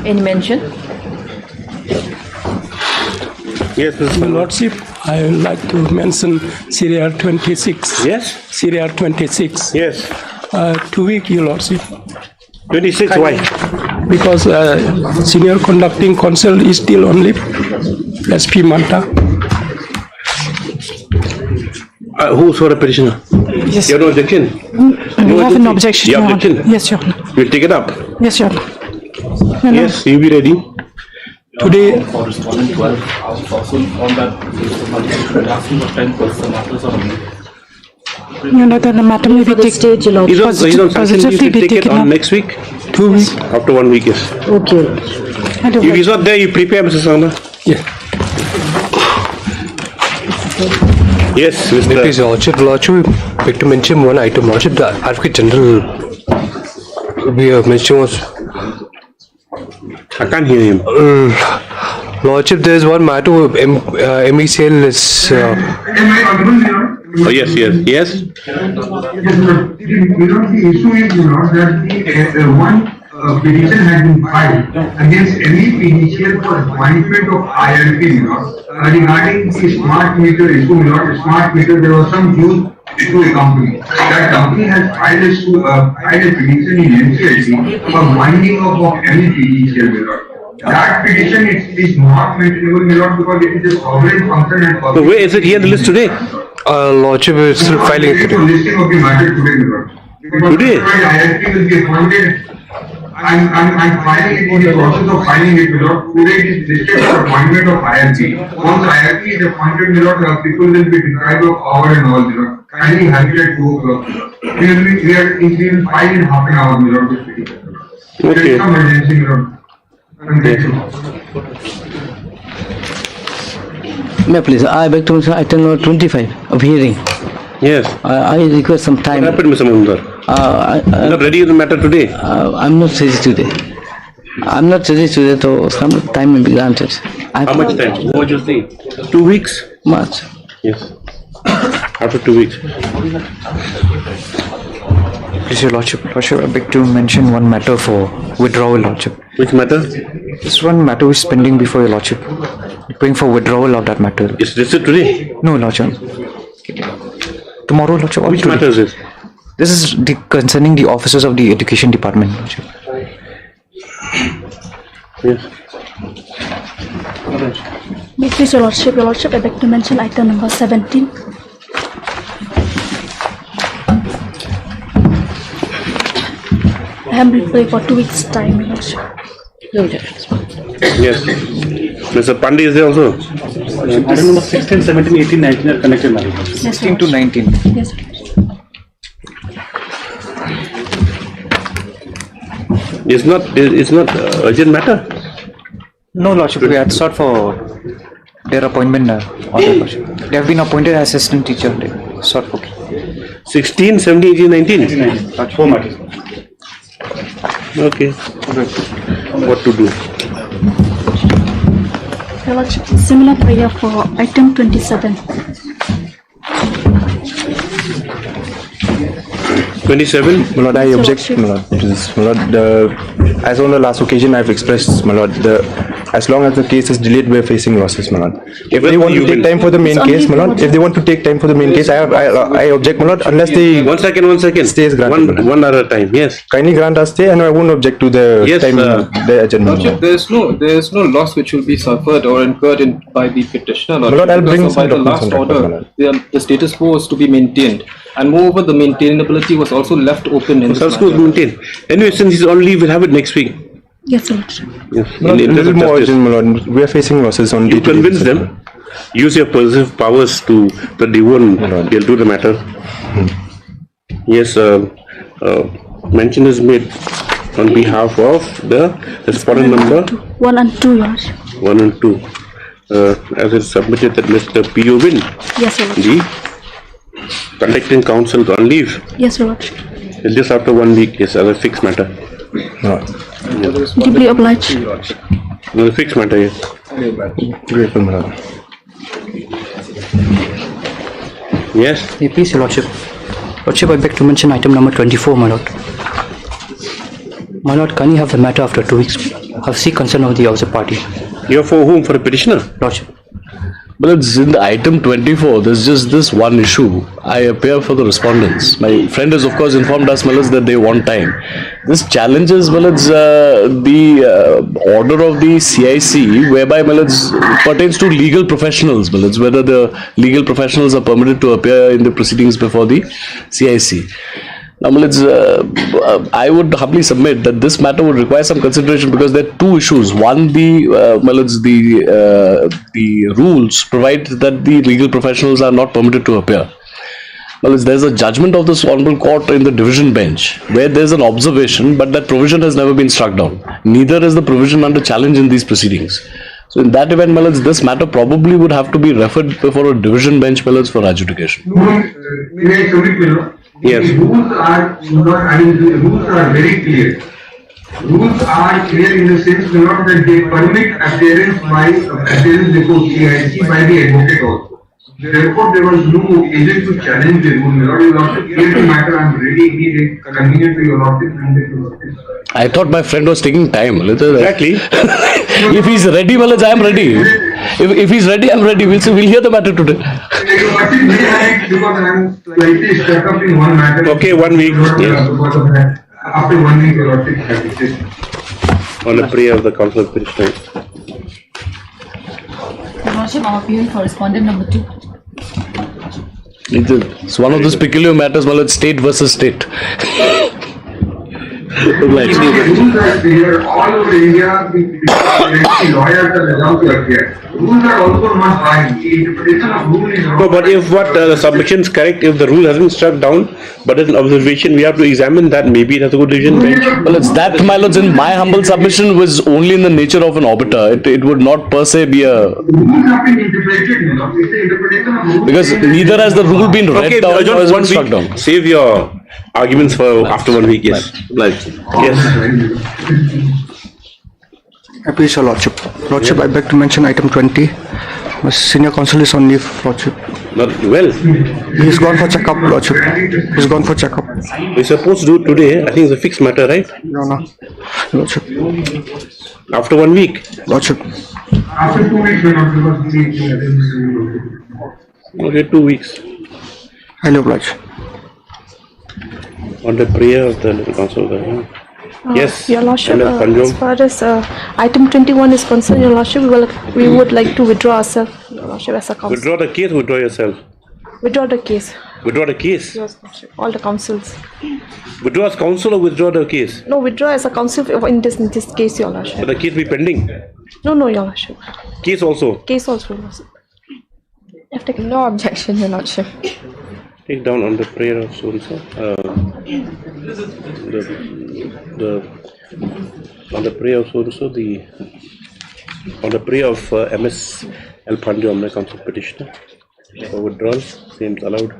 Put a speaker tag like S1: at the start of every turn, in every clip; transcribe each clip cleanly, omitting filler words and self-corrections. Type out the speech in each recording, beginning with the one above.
S1: Any mention?
S2: Yes, Mr.
S3: Lordship, I would like to mention Serial 26.
S2: Yes?
S3: Serial 26.
S2: Yes.
S3: 2 weeks, Your Lordship.
S2: 26, why?
S3: Because Senior Conducting Counsel is still on leave. SP Manta.
S2: Who saw the petitioner?
S4: Yes.
S2: You have no objection?
S4: We have an objection.
S2: You
S4: Your
S2: objection?
S4: Honor. Yes, Your Honor.
S2: We'll take it up.
S4: Yes, Your Honor.
S2: Yes, you be ready.
S3: Today,
S5: For respondent 12, also found that the asking for 10% matters are only.
S4: Your Honor, the matter may be taken.
S1: Stage allowed.
S2: He's on sanction. You
S4: Positively
S2: can
S4: be
S2: take it
S4: taken
S2: on
S4: up.
S2: next week.
S3: 2 weeks.
S2: After 1 week, yes.
S1: Okay.
S2: If he's not there, you prepare, Mr. Sangma.
S3: Yeah.
S2: Yes,
S6: Please,
S2: Mr.
S6: Lordship, like to mention one item. Lordship, the Advocate General, we have mentioned was.
S2: I can't hear him.
S6: Lordship, there is one matter of MECL is.
S2: Oh, yes, yes, yes.
S7: Yes, sir. The issue is, that the one petition has been filed against any PGCL for appointment of IRP, regarding the smart meter issue, smart meter, there was some use to a company. That company has filed a petition in NCLT for winding up of any PGCL, That petition is not maintainable, because it is a sovereign function and.
S2: So where is it here on the list today?
S6: Lordship is still filing it.
S7: Listing of the matter today,
S2: Today?
S7: IRP will be appointed. I'm filing it in the process of filing it, Today it is listed for appointment of IRP. Once IRP is appointed, people will be deprived of power and all, Kindly have it at 2 o'clock. We will file in half an hour, There
S2: Okay.
S7: is some emergency, Thank you.
S8: May please, I beg to mention item number 25 of hearing.
S2: Yes.
S8: I request some time.
S2: What happened, Mr. Mundar? You're not ready with the matter today?
S8: I'm not ready today. So some time may be granted.
S2: How much time? What would you say? 2 weeks?
S8: Much.
S2: Yes. After 2 weeks.
S9: Please, Your Lordship, I beg to mention one matter for withdrawal, Lordship.
S2: Which matter?
S9: This one matter is pending before Your Lordship. Going for withdrawal of that matter.
S2: Is this it today?
S9: No, Lordship. Tomorrow, Lordship.
S2: Which matter is this?
S9: This is concerning the officers of the Education Department, Lordship.
S2: Yes.
S10: Please, Your Lordship, I beg to mention item number 17. I have been playing for 2 weeks' time, Your Lordship.
S2: Yes. Mr. Pandey is there also?
S5: Item number 16, 17, 18, 19 are connected, madam.
S9: 16 to 19.
S10: Yes.
S2: It's not urgent matter?
S9: No, Lordship, we had sought for their appointment order, Lordship. They have been appointed as assistant teacher. They sought for
S2: 16, 17, 18, 19?
S5: 19, 4 matters.
S2: Okay. What to do?
S10: Your Lordship, similar prayer for item 27.
S2: 27?
S11: My Lord, I object, my Lord, to this. My Lord, as on the last occasion, I've expressed, my Lord, as long as the case is delayed, we're facing losses, my Lord. If they want to take time for the main case, my Lord, if they want to take time for the main case, I object, my Lord, unless they...
S2: One second.
S11: Stay is granted,
S2: one hour at a time, yes.
S11: Kindly grant us stay, and I won't object to the time, the adjournment.
S12: There is no loss which will be suffered or incurred by the petitioner.
S11: My Lord, I'll bring some
S12: by the
S11: documents
S12: last
S11: on record,
S12: order, the status quo was to be maintained, and moreover, the maintainability was also left open in
S2: Status quo is maintained. Anyway, since he's on leave, we'll have it next week.
S10: Yes, Your Lordship.
S2: Yes.
S11: A little more urgent, my Lord. We are facing losses on
S2: You convince them. Use your positive powers to that they won't. They'll do the matter. Yes. Mention is made on behalf of the respondent number
S10: 1 and 2, Your Lordship.
S2: 1 and 2. As it's submitted that Mr. P.O. Win,
S10: Yes, Your Lordship.
S2: the conducting counsel on leave.
S10: Yes, Your Lordship.
S2: Is this after 1 week? Yes, as a fixed matter.
S10: Deeply obliged.
S2: As a fixed matter, yes.
S11: Grateful, my Lord.
S2: Yes.
S9: Please, Your Lordship. Lordship, I beg to mention item number 24, my Lord.
S8: My lord, can you have the matter after 2 weeks? I've seek consent of the opposite party.
S2: You're for whom? For a petitioner?
S8: Lordship.
S1: But it's in the item 24, there's just this one issue. I appear for the respondents. My friend has of course informed us, Malas, that they want time. This challenges, Malas, the order of the CIC, whereby, Malas, pertains to legal professionals, Malas, whether the legal professionals are permitted to appear in the proceedings before the CIC. Now, I would humbly submit that this matter would require some consideration because there are two issues. One, the rules provide that the legal professionals are not permitted to appear. There's a judgment of this honorable court in the division bench where there's an observation, but that provision has never been struck down. Neither is the provision under challenge in these proceedings. So in that event, this matter probably would have to be referred before a division bench, for adjudication.
S2: Yes.
S7: The rules are very clear. Rules are clear in the sense that they permit appearance before CIC by the advocate also. Therefore, there was no occasion to challenge the rule. You have to clear the matter. I'm ready. It convenient to your office.
S1: I thought my friend was taking time.
S2: Exactly.
S1: If he's ready, I am ready. If he's ready, I'm ready. We'll hear the matter today.
S7: Because I'm slightly stuck up in one matter.
S2: Okay, 1 week. Yes.
S7: After 1 week, your office
S2: On the prayer of the council of petitioner.
S10: Your Lordship, I'm appearing for respondent number 2.
S1: It's one of those peculiar matters, it's state versus state.
S7: Rules are clear all over India. The lawyers are allowed to appear. Rules are also not binding. The interpretation of rule is wrong.
S2: No, but if the submission is correct, if the rule hasn't struck down, but as an observation, we have to examine that. Maybe it has to go to division bench.
S1: Well, it's that, my lords, in my humble submission was only in the nature of an obiter. It would not per se be a...
S7: Rules have been interpreted, It's the interpretation of rules.
S1: Because neither has the rule been read down or has been struck down.
S2: Save your arguments for after 1 week, yes. Yes.
S6: I please, Your Lordship. Lordship, I beg to mention item 20. My senior counsel is on leave, Lordship.
S2: Not well.
S6: He's gone for checkup, Lordship. He's gone for checkup.
S2: We're supposed to do it today. I think it's a fixed matter, right?
S6: No. Lordship.
S2: After 1 week.
S6: Lordship.
S7: After 2 weeks,
S2: Okay, 2 weeks.
S6: Highly obliged.
S2: On the prayer of the little council. Yes.
S4: Your Lordship,
S2: Panjom.
S4: as far as item 21 is concerned, Your Lordship, we would like to withdraw ourselves, Your Lordship, as a council.
S2: Withdraw the case, withdraw yourself.
S4: Withdraw the case.
S2: Withdraw the case.
S4: Yes, Lordship. All the councils.
S2: Withdraw as counsel or withdraw the case?
S4: No, withdraw as a council in this case, Your Lordship.
S2: But the case be pending.
S4: No, Your Lordship.
S2: Case also.
S4: Case also, Your Lordship.
S10: No objection, Your Lordship.
S2: Take down on the prayer of so and so. On the prayer of so and so, on the prayer of MS El Panjom, the council petitioner. For withdrawal, seems allowed.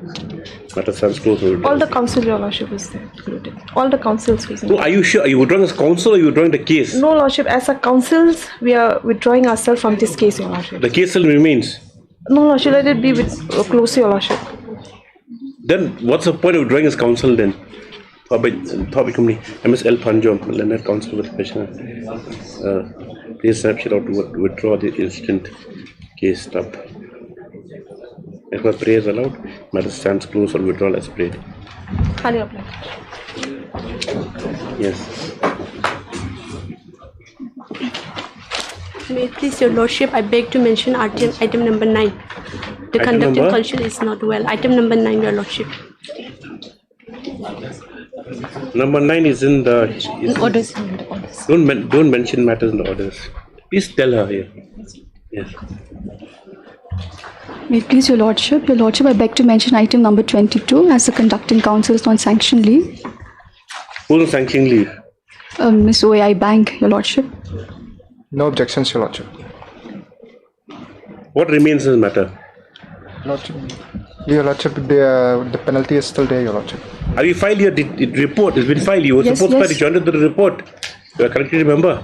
S2: Matter stands closed.
S4: All the council, Your Lordship, is there included. All the councils was
S2: included. No, are you sure? Are you withdrawing as counsel or are you withdrawing the case?
S4: No, Lordship, as a councils, we are withdrawing ourselves from this case, Your Lordship.
S2: The case still remains.
S4: No, Lordship, let it be close, Your Lordship.
S2: Then what's the point of drawing as counsel then? Topic company MS El Panjom, Leonard Counsel with Petitioner. Please snapshot out to withdraw the instant case stop. If my prayer is allowed, matter stands closed or withdrawal as prayed.
S4: Highly obliged.
S2: Yes.
S10: May it please Your Lordship, I beg to mention item number 9. The conducting counsel is not well. Item number 9, Your Lordship.
S2: Number 9 is in the
S10: orders.
S2: Don't mention matters in the orders. Please tell her here. Yes.
S13: May it please Your Lordship. Your Lordship, I beg to mention item number 22 as the conducting counsel is on sanction leave.
S2: Who's on sanction leave?
S13: Miss OAI Bank, Your Lordship.
S6: No objections, Your Lordship.
S2: What remains in the matter?
S6: Your Lordship, the penalty is still there, Your Lordship.
S2: Have you filed your report? It's been filed. You were supposed to file. You joined the report. You are correctly remember.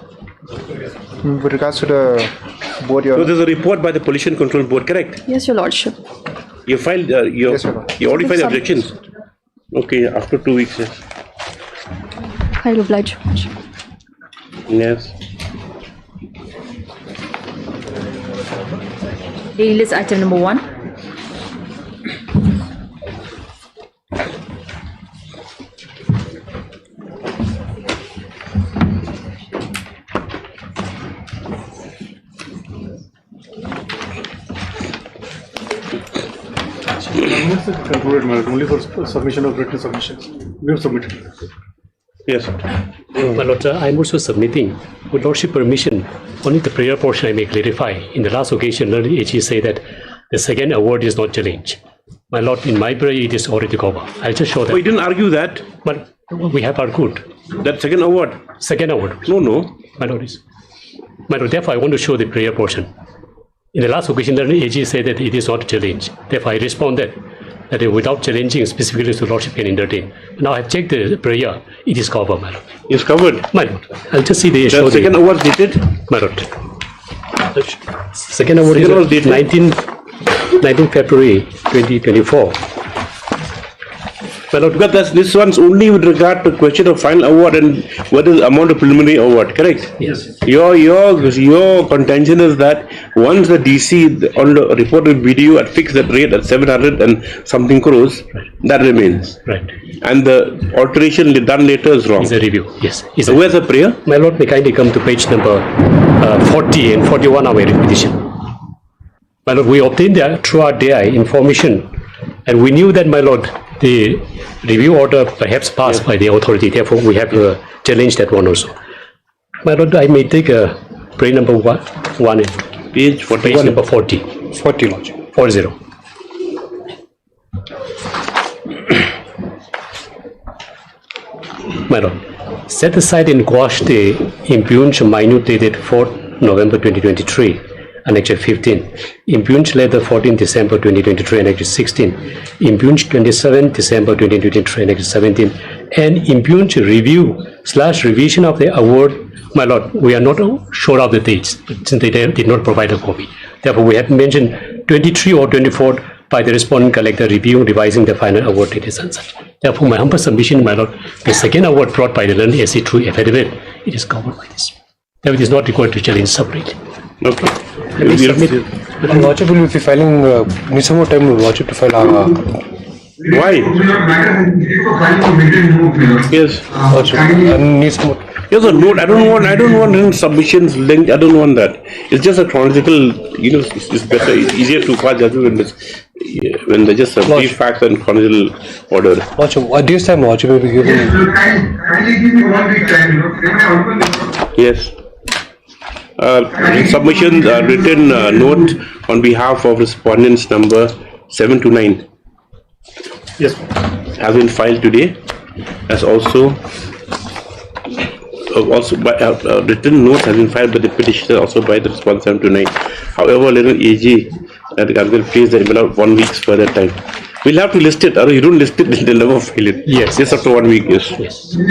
S6: With regards to the board,
S2: so there's a report by the Pollution Control Board, correct?
S13: Yes, Your Lordship.
S2: You filed.
S6: Yes,
S2: you already filed objections. Okay, after 2 weeks. Yes.
S13: I'll oblige.
S2: Yes.
S14: Daily list item number 1.
S5: Concluded, madam, only for submission of written submissions. We have submitted.
S2: Yes.
S15: My Lord, I'm also submitting, with Lordship permission, only the prayer portion I may clarify. In the last occasion, Lord AG say that the second award is not challenged. My Lord, in my prayer, it is already covered. I'll just show that.
S2: We didn't argue that.
S15: But we have argued.
S2: That second award?
S15: Second award.
S2: No.
S15: My Lord, therefore, I want to show the prayer portion. In the last occasion, Lord AG said that it is not challenged. Therefore, I responded that without challenging specifically to Lordship can entertain. Now I've checked the prayer, it is covered, my Lord.
S2: It's covered?
S15: My Lord, I'll just see the
S2: second award dated?
S15: My Lord. Second award is dated 19 February 2024.
S2: My Lord, because this one's only with regard to question of final award and what is the amount of preliminary award, correct?
S15: Yes.
S2: Your contention is that once the DC on the reported video at fixed that rate at 700 and something crores, that remains.
S15: Right.
S2: And the alteration done later is wrong.
S15: Is a review, yes.
S2: So where's the prayer?
S15: My Lord, may kindly come to page number 40 and 41 of my petition. My Lord, we obtained through our DI information, and we knew that, my Lord, the review order perhaps passed by the authority. Therefore, we have challenged that one also. My Lord, I may take prayer number one
S2: page 41.
S15: Page number 40.
S6: 40, Lordship.
S15: 40. My Lord, set aside and quash the impugned minute dated 4th November 2023, Annexure 15, impugned letter 14 December 2023, Annexure 16, impugned 27 December 2023, Annexure 17, and impugned review/revision of the award. My Lord, we are not sure of the dates, since they did not provide a copy. Therefore, we have mentioned 23 or 24 by the respondent collector review, revising the final award dates and such. Therefore, my humble submission, my Lord, the second award brought by the learned SC through affidavit, it is covered by this. Therefore, it is not required to challenge separately.
S2: Okay.
S6: Lordship will be filing, need some more time, Lordship, to file our...
S2: Why? Yes.
S6: Needs some more.
S2: Yes, a note. I don't want submissions linked. I don't want that. It's just a chronological. It's better, easier to file judgment when they just brief facts and chronological order.
S6: Lordship, what do you say, Lordship will be given?
S7: Kindly give me 1 week time.
S2: Yes. Submission written note on behalf of respondents number 7 to 9.
S5: Yes.
S2: Has been filed today, as also by written notes has been filed by the petitioner, also by the response 7 to 9. However, little AG and I'm going to place the envelope 1 week's further time. We'll have to list it, or you don't list it, they'll never file it.
S15: Yes.
S2: Just after 1 week, yes.
S15: Yes.
S9: 1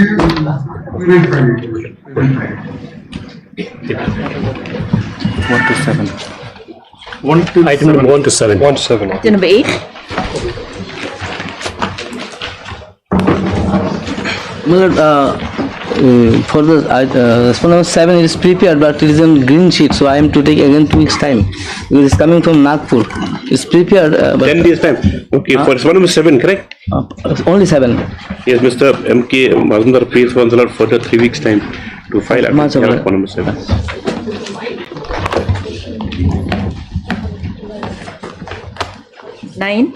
S9: to 7.
S15: Item number 1 to 7.
S6: 1 to 7.
S14: Item number 8.
S8: For the respondent number 7, it is prepared, but it is on green sheet, so I am to take again 2 weeks time. It is coming from Nagpur. It's prepared. But
S2: 10 days time. Okay, for respondent number 7, correct?
S8: Only 7.
S2: Yes, Mr. M.K. Mazumdar pays for further 3 weeks time to file application for number 7.
S14: Nine.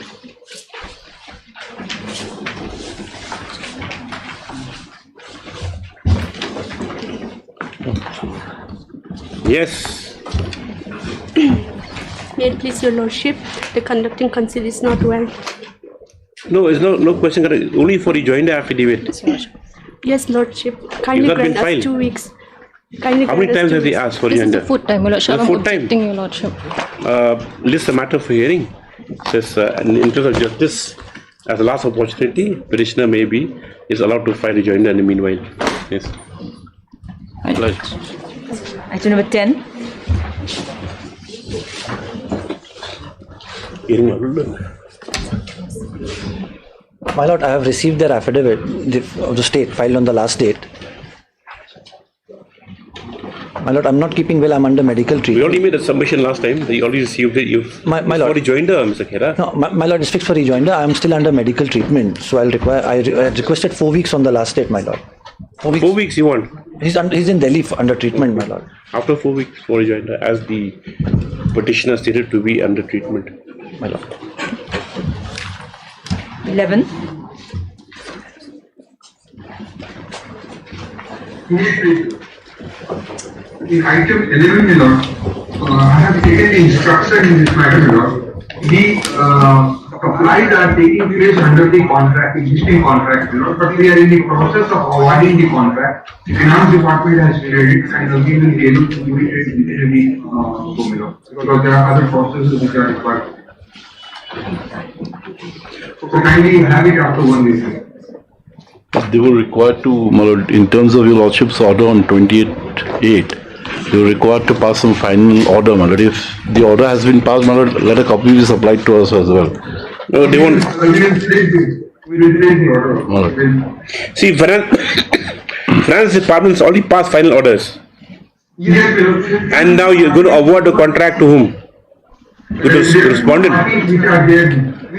S2: Yes.
S10: May it please your lordship, the conducting counsel is not well.
S2: No, it's no question. Only for rejoinder affidavit.
S10: Yes, lordship. Kindly
S2: It's not been
S10: grant us
S2: filed.
S10: 2 weeks. Kindly
S2: How many
S10: grant us
S2: times
S10: 2
S2: have they
S10: weeks.
S2: asked for
S4: This is
S2: rejoinder?
S4: the fourth time, Your Lordship.
S2: The
S4: I'm
S2: fourth time?
S4: objecting, Your Lordship.
S2: List the matter for hearing. Says in the interest of justice, as a last opportunity, petitioner is allowed to file rejoinder in the meanwhile. Yes.
S14: Item number 10.
S2: Hearing.
S8: My Lord, I have received their affidavit of the state filed on the last date.
S16: My lord, I'm not keeping well. I'm under medical
S2: We
S16: treatment.
S2: already made a submission last time. You already received it. You've
S16: My lord.
S2: for rejoinder, Mr. Khera.
S16: No, my lord, it's fixed for rejoinder. I'm still under medical treatment, so I requested 4 weeks on the last date, my lord. 4 weeks.
S2: 4 weeks you want?
S16: He's in Delhi under treatment, my lord.
S2: After 4 weeks for rejoinder, as the petitioner stated to be under treatment.
S16: My lord.
S14: 11.
S7: In item 11, my lord, I have taken the instruction in this matter, my lord. The supplies are taking place under the contract, existing contract, my lord, but we are in the process of awarding the contract. The finance department has cleared it, and we will be able to do it immediately, my lord, because there are other processes which are required. So kindly have it after 1 week.
S17: They were required to, my lord, in terms of your lordship's order on 28/8, they were required to pass some final order, my lord. If the order has been passed, my lord, let a copy be supplied to us as well.
S2: No, they won't.
S7: We will place the order.
S17: My lord.
S2: See, finance department's already passed final orders.
S7: Yes, my lord.
S2: And now you're going to award the contract to whom? To the respondent.
S7: Which are there. In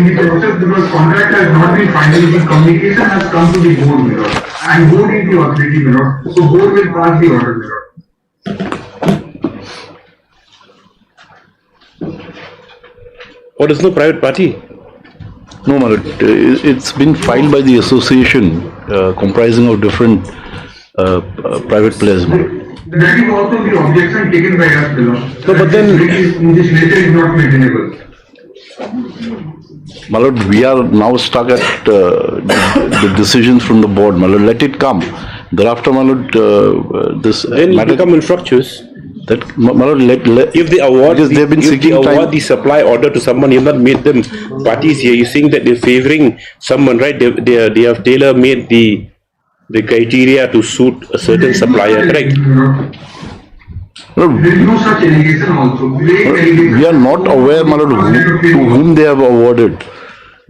S7: the process, because contract has not been finalized, the communication has come to the board, my lord. And board is the authority, my lord. So board will pass the order, my lord.
S2: Or there's no private party?
S17: No, my lord. It's been filed by the association comprising of different private players, my lord.
S7: That is also the objection taken by us, my lord.
S2: No, but then
S7: this nature is not maintainable.
S17: My lord, we are now stuck at the decisions from the board, my lord. Let it come. Thereafter, my lord, this
S2: then it become infructuous.
S17: That, my lord,
S2: if they award,
S17: because they've been
S2: if
S17: seeking
S2: they award
S17: time.
S2: the supply order to someone, you have not made them parties here. You're saying that they're favoring someone, right? They have tailor made the criteria to suit a certain supplier, correct?
S7: There is no such allegation also.
S17: We are not aware, my lord, to whom they have awarded.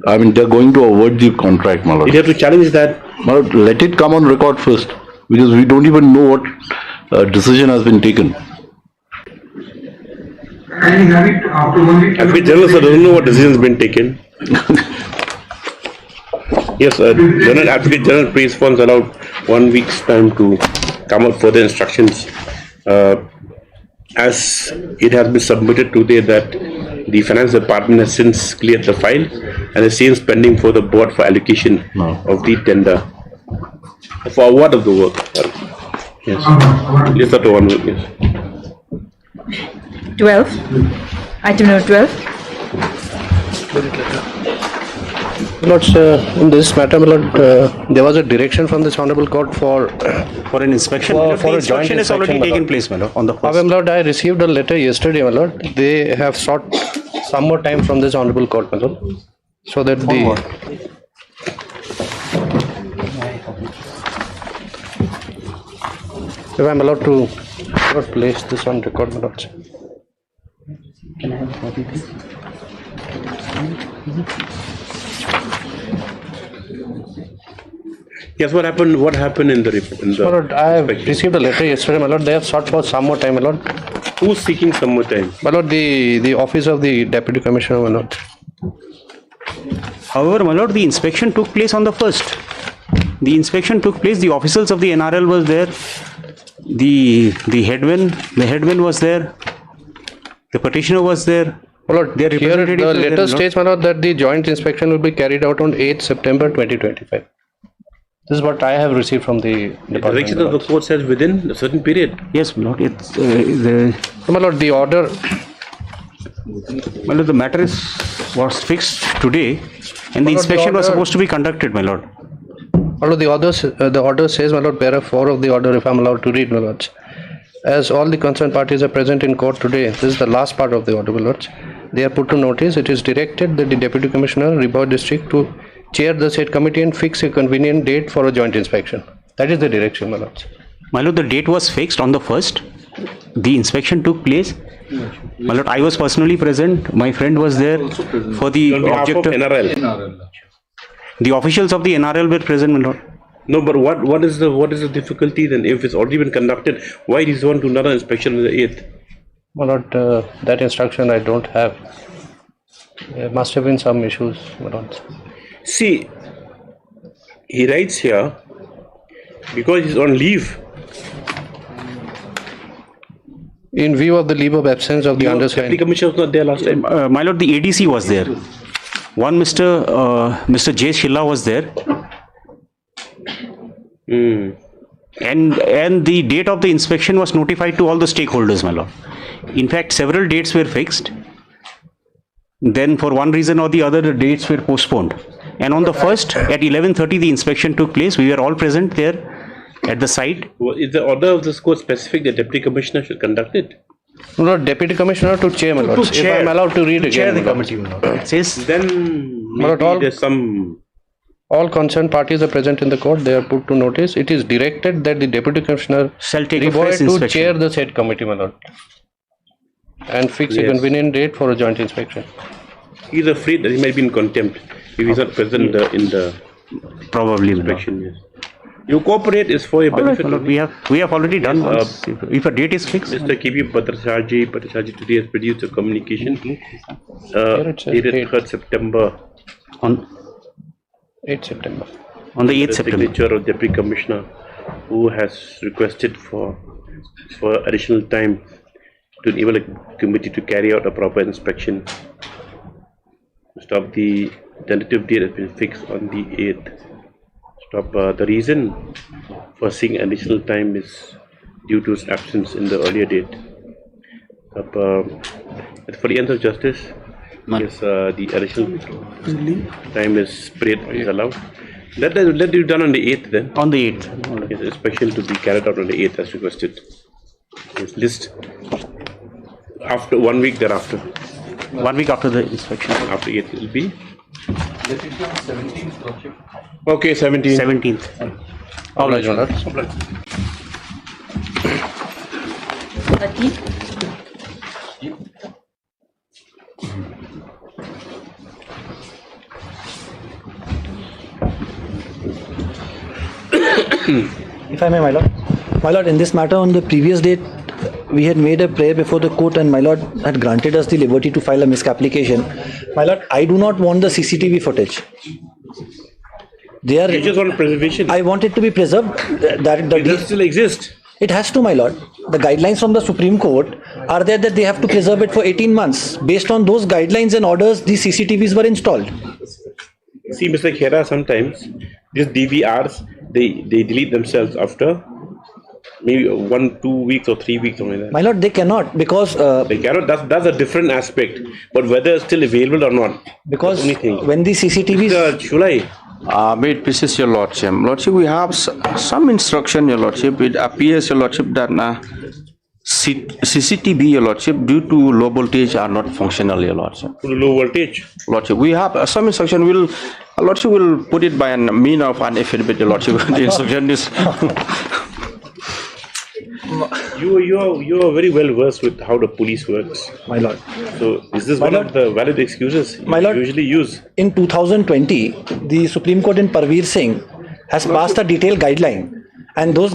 S17: I mean, they are going to award the contract, my lord.
S2: You have to challenge that.
S17: My lord, let it come on record first, because we don't even know what decision has been taken.
S7: Can you have it after 1 week?
S2: Advocate General, sir, doesn't know what decision has been taken. Yes, General Advocate General Praise Funds allowed 1 week's time to come up further instructions. As it has been submitted today that the finance department has since cleared the file and is since pending for the board for allocation of the tender for award of the work. Yes, yes, after 1 week. Yes.
S14: 12. Item number 12.
S15: Lords, in this matter, my lord, there was a direction from this honourable court for
S18: an inspection.
S15: For a joint
S18: inspection has already taken place, my lord, on the first.
S15: However, my lord, I received a letter yesterday, my lord. They have sought some more time from this honourable court, my lord, so that if I am allowed to place this on record, my lord.
S18: Can I have a copy, please?
S2: Yes, what happened? What happened in the report?
S15: My lord, I have received a letter yesterday, my lord. They have sought for some more time, my lord.
S2: Who's seeking some more time?
S15: My lord, the office of the deputy commissioner, my lord.
S18: However, my lord, the inspection took place on the 1st. The inspection took place. The officials of the NRL was there. The headman was there. The petitioner was there.
S15: My lord, here the letter states, my lord, that the joint inspection will be carried out on 8th September 2025. This is what I have received from the department.
S2: The direction of the court says within a certain period.
S18: Yes, my lord. It's
S15: my lord, the order.
S18: My lord, the matter was fixed today, and the inspection was supposed to be conducted, my lord.
S15: My lord, the order says, my lord, paragraph 4 of the order, if I am allowed to read, my lords. As all the concerned parties are present in court today, this is the last part of the order, my lords. They are put to notice. It is directed that the Deputy Commissioner, Ribot District, to chair the said committee and fix a convenient date for a joint inspection. That is the direction, my lords.
S18: My lord, the date was fixed on the 1st. The inspection took place. My lord, I was personally present. My friend was there for the objector.
S2: NRL.
S18: The officials of the NRL were present, my lord.
S2: No, but what is the difficulty then? If it's already been conducted, why is one to another inspection on the 8th?
S15: My lord, that instruction I don't have. There must have been some issues, my lord.
S2: See, he writes here because he's on leave.
S15: In view of the leave of absence of the undersigned.
S2: Deputy Commissioner was not there last time.
S18: My lord, the ADC was there. One Mr. J. Shilla was there. And the date of the inspection was notified to all the stakeholders, my lord. In fact, several dates were fixed. Then for one reason or the other, the dates were postponed. And on the 1st at 11:30, the inspection took place. We were all present there at the site.
S2: Is the order of this court specific that Deputy Commissioner should conduct it?
S15: No, Deputy Commissioner to chair, my lord. If I am allowed to read again.
S18: Chair the
S15: my lord.
S18: committee, my lord. It says
S2: then maybe there's some.
S15: All concerned parties are present in the court. They are put to notice. It is directed that the Deputy Commissioner
S18: shall take a
S15: required
S18: fresh
S15: to
S18: inspection.
S15: chair the said committee, my lord, and fix a convenient date for a joint inspection.
S2: He is afraid that he might be in contempt if he's not present in the
S18: probably
S2: inspection. Yes. You cooperate is for your benefit.
S18: Right, we have already done once. If a date is fixed.
S2: Mr. KP Patrashaji today has produced a communication dated 3rd September.
S18: On
S15: 8th September.
S18: On the 8th September.
S2: Signature of Deputy Commissioner who has requested for additional time to enable a committee to carry out a proper inspection. Stop, the tentative date has been fixed on the 8th. Stop, the reason for seeing additional time is due to his absence in the earlier date. Stop, for the ends of justice, yes, the additional time is allowed. Let it done on the 8th then.
S18: On the 8th.
S2: Yes, inspection to be carried out on the 8th as requested. Yes, list after 1 week thereafter.
S18: 1 week after the inspection.
S2: After 8th will be. Okay, 17th.
S18: 17th.
S15: Obliged, my lord.
S14: 13.
S16: If I may, my lord. My lord, in this matter, on the previous date, we had made a prayer before the court and my lord had granted us the liberty to file a misapplication. My lord, I do not want the CCTV footage. They are.
S2: You just want preservation.
S16: I want it to be preserved.
S2: It does still exist.
S16: It has to, my lord. The guidelines from the Supreme Court are there that they have to preserve it for 18 months. Based on those guidelines and orders, these CCTVs were installed.
S2: See, Mr. Khera, sometimes these DVRs, they delete themselves after maybe 1, 2 weeks or 3 weeks, something like that.
S16: My lord, they cannot because
S2: they cannot. That's a different aspect. But whether it's still available or not,
S16: because
S2: that's the only thing.
S16: when the CCTVs.
S2: Shulai.
S19: May it please your lordship. Lordship, we have some instruction, your lordship. It appears, your lordship, that CCTV, your lordship, due to low voltage are not functional, your lordship.
S2: Low voltage?
S19: Lordship, we have some instruction. Lordship will put it by a mean of an affidavit, your lordship. The instruction is.
S2: You are very well versed with how the police works,
S16: my lord.
S2: So is this one of the valid excuses
S16: my lord,
S2: usually use?
S16: In 2020, the Supreme Court in Parveer Singh has passed a detailed guideline, and those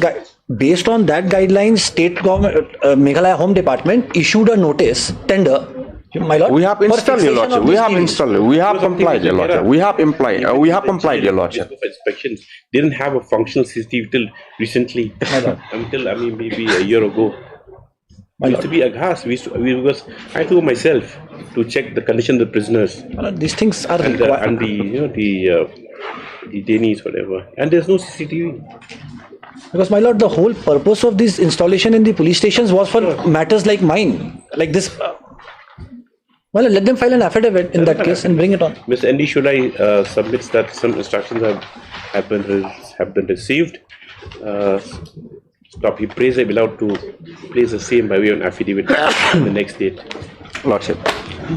S16: based on that guideline, State Government Meghalaya Home Department issued a notice tender. My lord,
S19: we have installed, your lordship. We have installed. We have complied, your lordship. We have complied. We have complied, your lordship.
S2: Inspections didn't have a functional CCTV till recently. Until maybe a year ago. We used to be aghast. Because I took myself to check the condition of the prisoners.
S16: These things are
S2: and the detainees, whatever. And there's no CCTV.
S16: Because, my lord, the whole purpose of this installation in the police stations was for matters like mine, like this. Well, let them file an affidavit in that case and bring it on.
S2: Ms. N.D. Shulai submits that some instructions have been received. Stop. He prays I'm allowed to place the same by way of an affidavit in the next date.
S19: Lordship.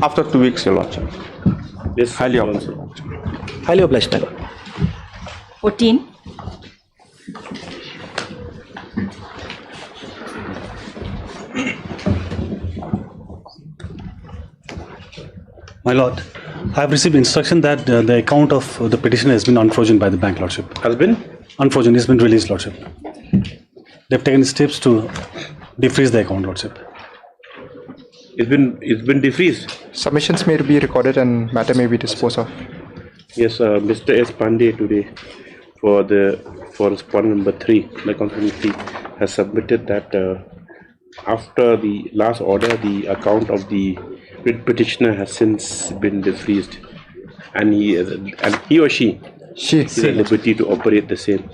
S19: After 2 weeks, your lordship.
S2: Yes,
S19: highly obliged.
S16: Highly obliged, my lord.
S14: 14.
S18: My lord,
S20: I have received instruction that the account of the petitioner has been unfrozen by the bank, Lordship.
S2: Has been?
S20: Unfrozen, it's been released, Lordship. They've taken steps to defreeze the account, Lordship.
S2: It's been defreezed.
S11: Submissions may be recorded and matter may be disposed of.
S2: Yes, Mr. S. Pandey today for respondent number 3, the Contempt 3, has submitted that after the last order, the account of the petitioner has since been defreezed, and he or she is at liberty to operate the same.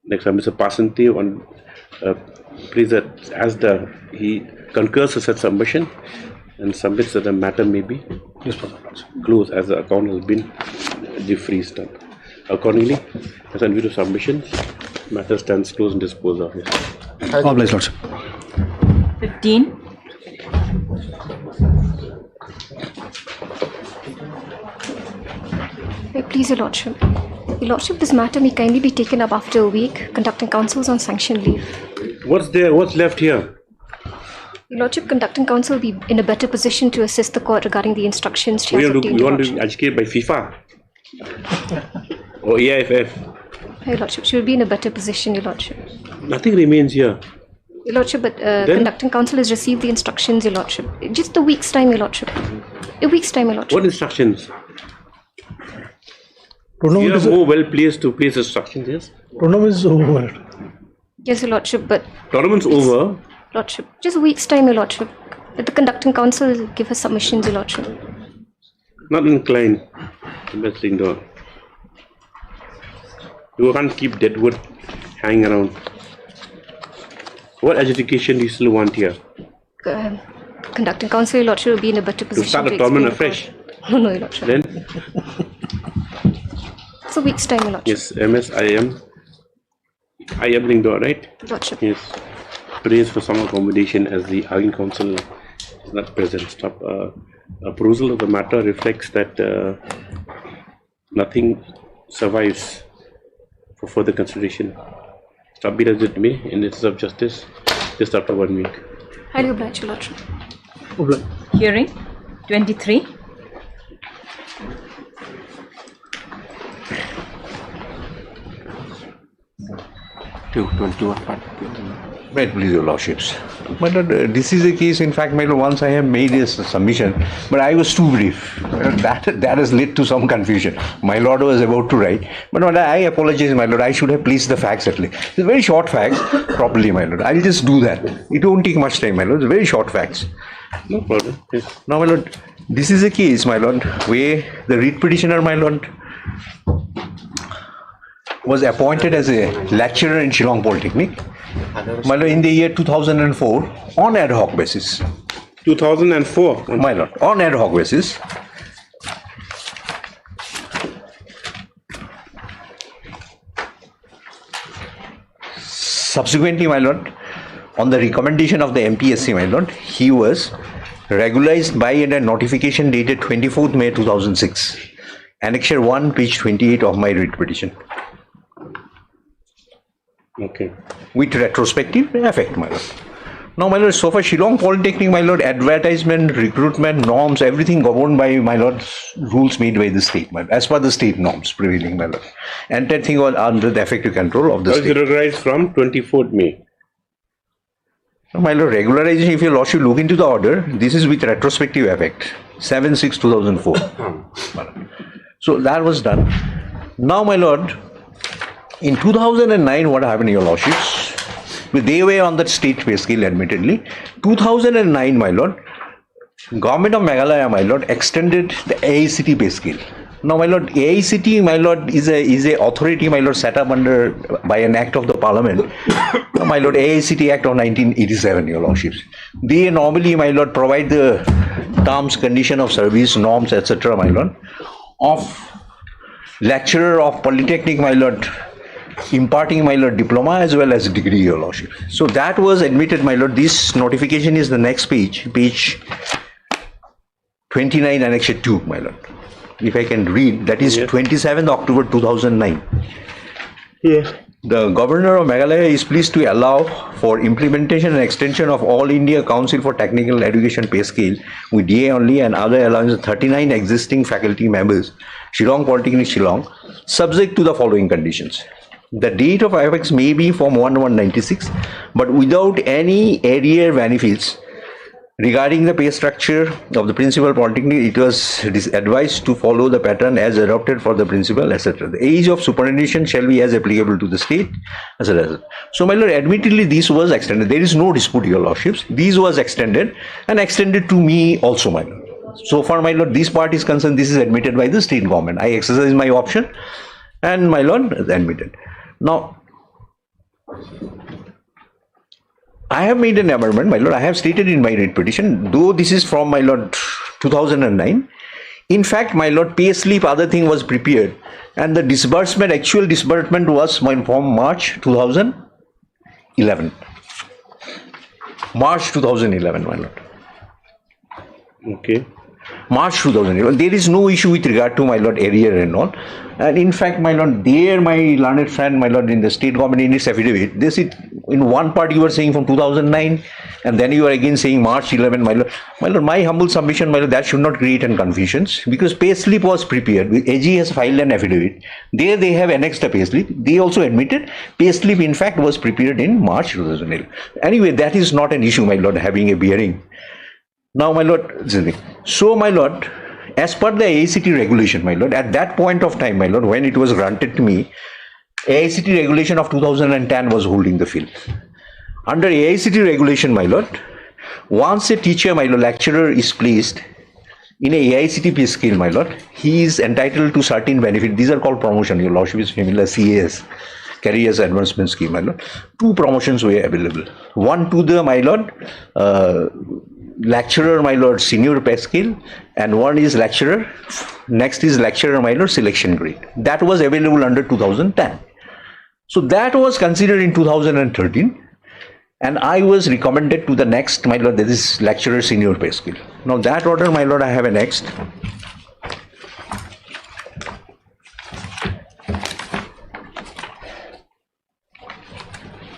S2: Next, Mr. Pasante on please that he concurs with such submission and submits that the matter may be closed as the account has been defreezed. Accordingly, as a view to submission, matter stands closed and disposed of. Yes.
S20: All blessed, Lordship.
S14: 15.
S13: Please, Your Lordship. Your Lordship, this matter may kindly be taken up after a week. Conducting counsel is on sanction leave.
S2: What's there? What's left here?
S13: Your Lordship, conducting counsel will be in a better position to assist the court regarding the instructions she has obtained.
S2: You want to be educated by FIFA or AIFF?
S13: Your Lordship, she will be in a better position, Your Lordship.
S2: Nothing remains here.
S13: Your Lordship, but conducting counsel has received the instructions, Your Lordship. Just a week's time, Your Lordship. A week's time, Your Lordship.
S2: What instructions? You are more well placed to place instructions, yes?
S3: Tournament is over.
S13: Yes, Your Lordship, but...
S2: Tournament's over.
S13: Lordship, just a week's time, Your Lordship. Let the conducting counsel give her submissions, Your Lordship.
S2: Not inclined. Investing door. You can't keep dead wood hanging around. What adjudication do you still want here?
S13: Conducting counsel, Your Lordship, will be in a better position
S2: to start the tournament afresh?
S13: No, Your Lordship.
S2: Then?
S13: It's a week's time, Your Lordship.
S2: Yes, I am Lingdo, right?
S13: Lordship.
S2: Yes. Praise for some accommodation as the arguing counsel is not present. Stop. Perusal of the matter reflects that nothing survives for further consideration. Stop it as it may, in the interest of justice, just after 1 week.
S13: Highly obliged, Your Lordship.
S14: Hearing 23.
S21: Right, please, Your Lordships. But this is a case, in fact, my lord, once I have made this submission, but I was too brief. That has led to some confusion. My lord was about to write, but I apologize, my lord, I should have placed the facts at least. It's very short facts, properly, my lord. I'll just do that. It won't take much time, my lord. It's very short facts.
S2: No problem. Yes.
S21: Now, my lord, this is a case, my lord, where the writ petitioner, my lord, was appointed as a lecturer in Shillong Polytechnic, my lord, in the year 2004 on ad hoc basis.
S2: 2004?
S21: My lord, on ad hoc basis. Subsequently, my lord, on the recommendation of the MPSC, my lord, he was regularized by a notification dated 24th May 2006, Annexure 1, page 28 of my writ petition.
S2: Okay.
S21: With retrospective effect, my lord. Now, my lord, so far Shillong Polytechnic, my lord, advertisement, recruitment, norms, everything governed by, my lord, rules made by the state, my lord, as per the state norms prevailing, my lord. Entire thing was under the effective control of the state.
S2: Regularized from 24th May.
S21: Now, my lord, regularization, if your lordship look into the order, this is with retrospective effect, 7/6/2004. So that was done. Now, my lord, in 2009, what happened, your lordships? They were on that state pay scale, admittedly. 2009, my lord, Government of Meghalaya, my lord, extended the AICT pay scale. Now, my lord, AICT, my lord, is a authority, my lord, set up under by an act of the Parliament. My lord, AICT Act of 1987, your lordships. They normally, my lord, provide the terms, condition of service, norms, etc., my lord, of lecturer of Polytechnic, my lord, imparting, my lord, diploma as well as degree, your lordship. So that was admitted, my lord. This notification is the next page, page 29, Annexure 2, my lord. If I can read, that is 27th October 2009.
S2: Yes.
S21: The Governor of Meghalaya is pleased to allow for implementation and extension of All India Council for Technical Education pay scale with DA only and other allowances 39 existing faculty members, Shillong Polytechnic Shillong, subject to the following conditions. The date of effects may be from 1/1/96, but without any arrear benefits. Regarding the pay structure of the principal polytechnic, it was advised to follow the pattern as adopted for the principal, etc. The age of superannuation shall be as applicable to the state, etc. So, my lord, admittedly, this was extended. There is no dispute, your lordships. This was extended and extended to me also, my lord. So far, my lord, this part is concerned, this is admitted by the state government. I exercise my option and my lord is admitted. Now, I have made an amendment, my lord. I have stated in my writ petition, though this is from, my lord, 2009. In fact, my lord, pay slip, other thing was prepared, and the disbursement, actual disbursement was from March 2011. March 2011, my lord.
S2: Okay.
S21: March 2011. There is no issue with regard to, my lord, arrear and all. And in fact, my lord, there, my learned friend, my lord, in the state government in its affidavit, this is in one part you are saying from 2009, and then you are again saying March 11, my lord. My lord, my humble submission, my lord, that should not create any confusions, because pay slip was prepared. AG has filed an affidavit. There they have annexed the pay slip. They also admitted pay slip, in fact, was prepared in March 2011. Anyway, that is not an issue, my lord, having a bearing. Now, my lord, so, my lord, as per the AICT regulation, my lord, at that point of time, my lord, when it was granted to me, AICT regulation of 2010 was holding the field. Under AICT regulation, my lord, once a teacher, my lord, lecturer is placed in a AICT pay scale, my lord, he is entitled to certain benefit. These are called promotion. Your lordship is familiar, CAS, Careers Advancement Scheme, my lord. 2 promotions were available. One to the, my lord, lecturer, my lord, senior pay scale, and one is lecturer. Next is lecturer, my lord, selection grade. That was available under 2010. So that was considered in 2013, and I was recommended to the next, my lord, that is lecturer senior pay scale. Now that order, my lord, I have annexed.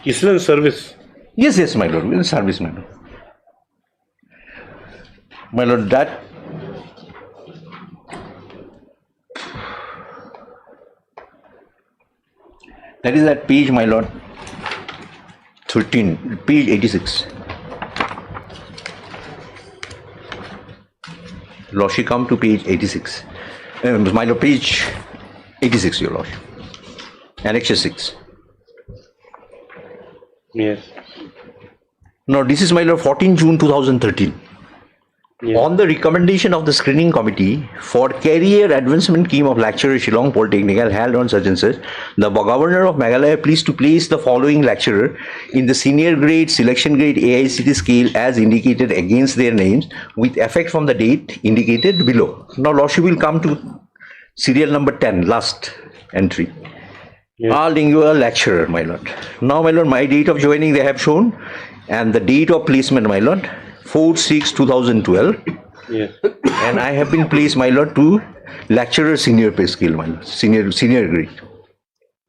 S2: Is it in service?
S21: Yes, yes, my lord, in service, my lord. My lord, that is at page, my lord, 13, page 86. Lordship, come to page 86. My lord, page 86, your lordship. Annexure 6.
S2: Yes.
S21: Now, this is, my lord, 14 June 2013. Yeah. On the recommendation of the screening committee for career advancement scheme of lecturer Shillong Polytechnic held on such and such, the Governor of Meghalaya pleased to place the following lecturer in the senior grade selection grade AICT scale as indicated against their names with effect from the date indicated below. Now, lordship will come to serial number 10, last entry. Yes. Bilingual lecturer, my lord. Now, my lord, my date of joining they have shown, and the date of placement, my lord, 4/6/2012.
S2: Yes.
S21: And I have been placed, my lord, to lecturer senior pay scale, my lord, senior grade.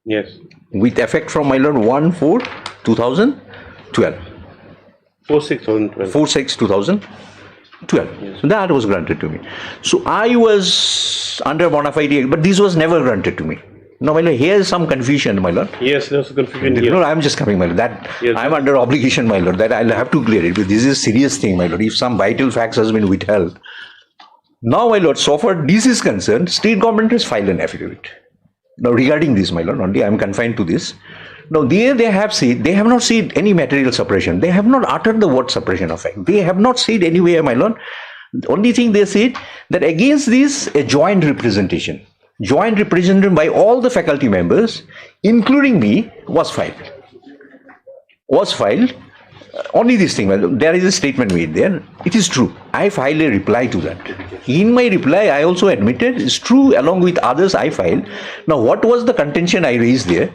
S2: Yes.
S21: With effect from, my lord, 1/4/2012.
S2: 4/6/2012.
S21: 4/6/2012. Yes. So that was granted to me. So I was under bona fide, but this was never granted to me. No, my lord, here is some confusion, my lord.
S2: Yes, there's a confusion here.
S21: No, I'm just coming, my lord. That yes, I'm under obligation, my lord, that I'll have to clear it. But this is a serious thing, my lord. If some vital facts has been withheld. Now, my lord, so far this is concerned, state government has filed an affidavit. Now, regarding this, my lord, only I'm confined to this. Now, there they have said, they have not said any material suppression. They have not uttered the word suppression of fact. They have not said anywhere, my lord. The only thing they said that against this, a joint representation by all the faculty members, including me, was filed. Only this thing, there is a statement made there. It is true. I filed a reply to that. In my reply, I also admitted it's true, along with others I filed. Now, what was the contention I raised there?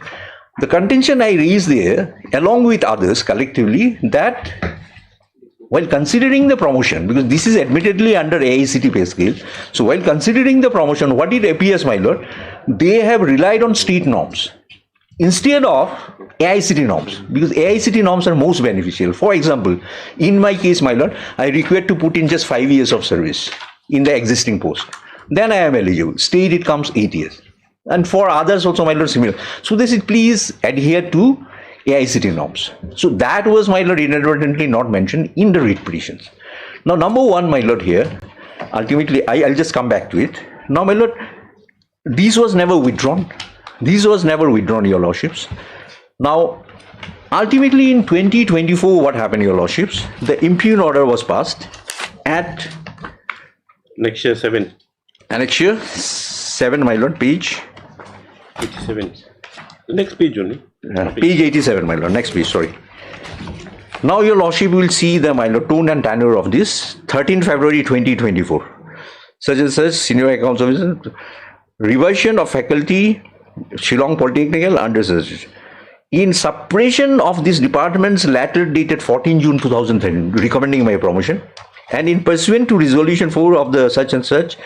S21: The contention I raised there, along with others collectively, that while considering the promotion, because this is admittedly under AICT pay scale, so while considering the promotion, what it appears, my lord, they have relied on state norms. instead of AICT norms, because AICT norms are most beneficial. For example, in my case, my lord, I require to put in just 5 years of service in the existing post. Then I am eligible. State it comes 8 years. And for others also, my lord, similar. So they said, please adhere to AICT norms. So that was, my lord, inadvertently not mentioned in the writ petitions. Now, number one, my lord, here, ultimately, I'll just come back to it. Now, my lord, this was never withdrawn. This was never withdrawn, your lordships. Now, ultimately in 2024, what happened, your lordships? The impugn order was passed at
S2: Annexure 7.
S21: Annexure 7, my lord, page
S2: 87. The next page only.
S21: Page 87, my lord, next page, sorry. Now your lordship will see the, my lord, tone and tenor of this 13 February 2024. Such and such, senior accounts officer, reversion of faculty, Shillong Polytechnical under such. In suppression of this department's letter dated 14 June 2013, recommending my promotion, and in pursuant to resolution 4 of the such and such,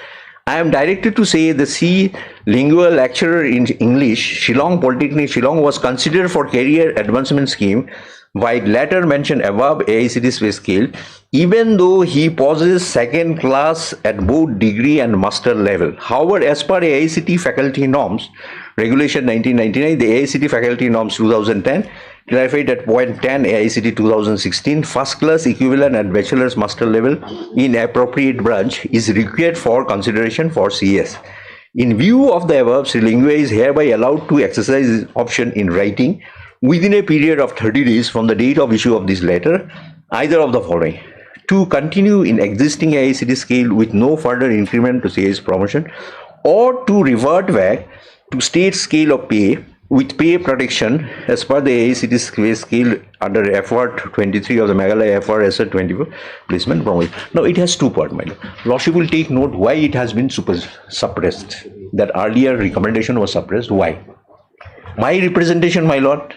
S21: I am directed to say the C lingual lecturer in English, Shillong Polytechnic, Shillong was considered for career advancement scheme by letter mentioned above AICT pay scale, even though he possesses second class at both degree and master level. However, as per AICT faculty norms, Regulation 1999, the AICT faculty norms 2010, clarified at point 10 AICT 2016, first class equivalent at bachelor's master level in appropriate branch is required for consideration for CS. In view of the above, Sri Lingua is hereby allowed to exercise his option in writing within a period of 30 days from the date of issue of this letter, either of the following: to continue in existing AICT scale with no further increment to CS promotion, or to revert back to state scale of pay with pay protection as per the AICT pay scale under FR 23 of the Meghalaya FR SR 24 placement promotion. Now it has two parts, my lord. Lordship will take note why it has been suppressed. That earlier recommendation was suppressed. Why? My representation, my lord,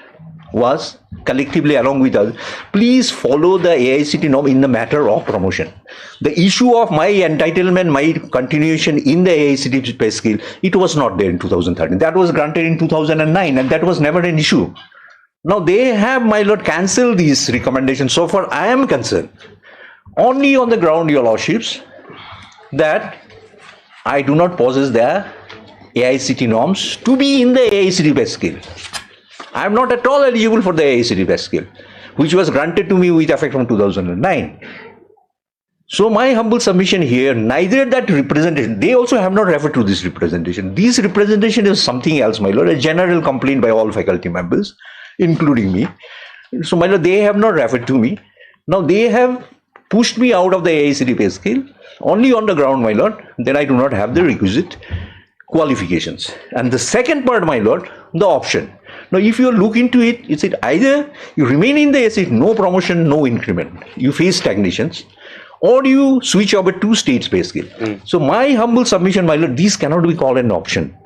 S21: was collectively along with others, please follow the AICT norm in the matter of promotion. The issue of my entitlement, my continuation in the AICT pay scale, it was not there in 2013. That was granted in 2009 and that was never an issue. Now they have, my lord, cancelled these recommendations. So far I am concerned only on the ground, your lordships, that I do not possess the AICT norms to be in the AICT pay scale. I am not at all eligible for the AICT pay scale, which was granted to me with effect from 2009. So my humble submission here, neither that representation, they also have not referred to this representation. This representation is something else, my lord, a general complaint by all faculty members, including me. So my lord, they have not referred to me. Now they have pushed me out of the AICT pay scale only on the ground, my lord, that I do not have the requisite qualifications. And the second part, my lord, the option. Now, if you look into it, it's either you remain in the AICT, no promotion, no increment, you face stagnations, or you switch over to state pay scale. So my humble submission, my lord, this cannot be called an option.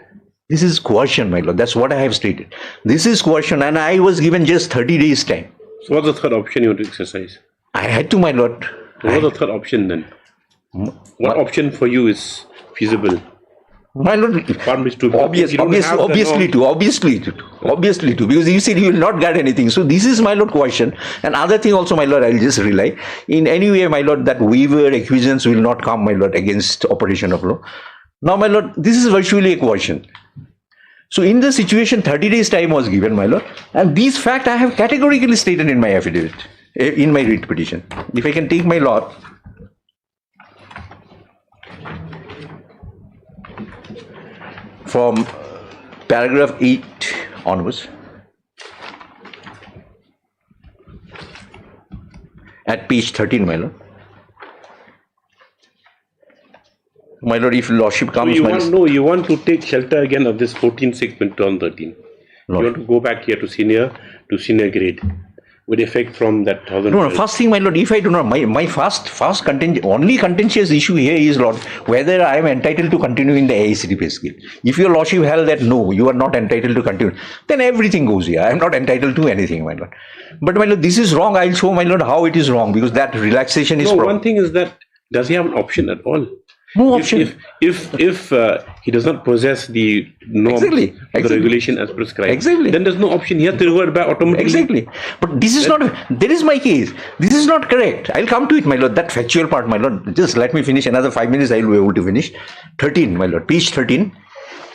S21: This is coercion, my lord. That's what I have stated. This is coercion, and I was given just 30 days time.
S2: So what's the third option you want to exercise?
S21: I had to, my lord.
S2: So what's the third option then? What option for you is feasible?
S21: My lord, obviously too, because you said you will not get anything. So this is, my lord, question. And other thing also, my lord, I'll just rely. In any way, my lord, that waiver acquiescence will not come, my lord, against operation of law. Now, my lord, this is virtually a coercion. So in the situation, 30 days time was given, my lord. And these fact I have categorically stated in my affidavit, in my writ petition. If I can take my lord. From paragraph 8 onwards, at page 13, my lord. My lord, if lordship comes,
S2: so you want to take shelter again of this 14 segment on 13. Lord. You want to go back here to senior grade with effect from that 1000.
S21: No, first thing, my lord, if I do not, my only contentious issue here is, lord, whether I am entitled to continue in the AICT pay scale. If your lordship held that no, you are not entitled to continue, then everything goes here. I am not entitled to anything, my lord. But my lord, this is wrong. I'll show, my lord, how it is wrong, because that relaxation is
S2: one thing is that, does he have an option at all?
S21: No option.
S2: If he does not possess the norm, the regulation as prescribed, then there's no option. He has to revert back automatically.
S21: Exactly. But this is not, there is my case. This is not correct. I'll come to it, my lord. That factual part, my lord. Just let me finish another 5 minutes. I'll be able to finish. 13, my lord. Page 13.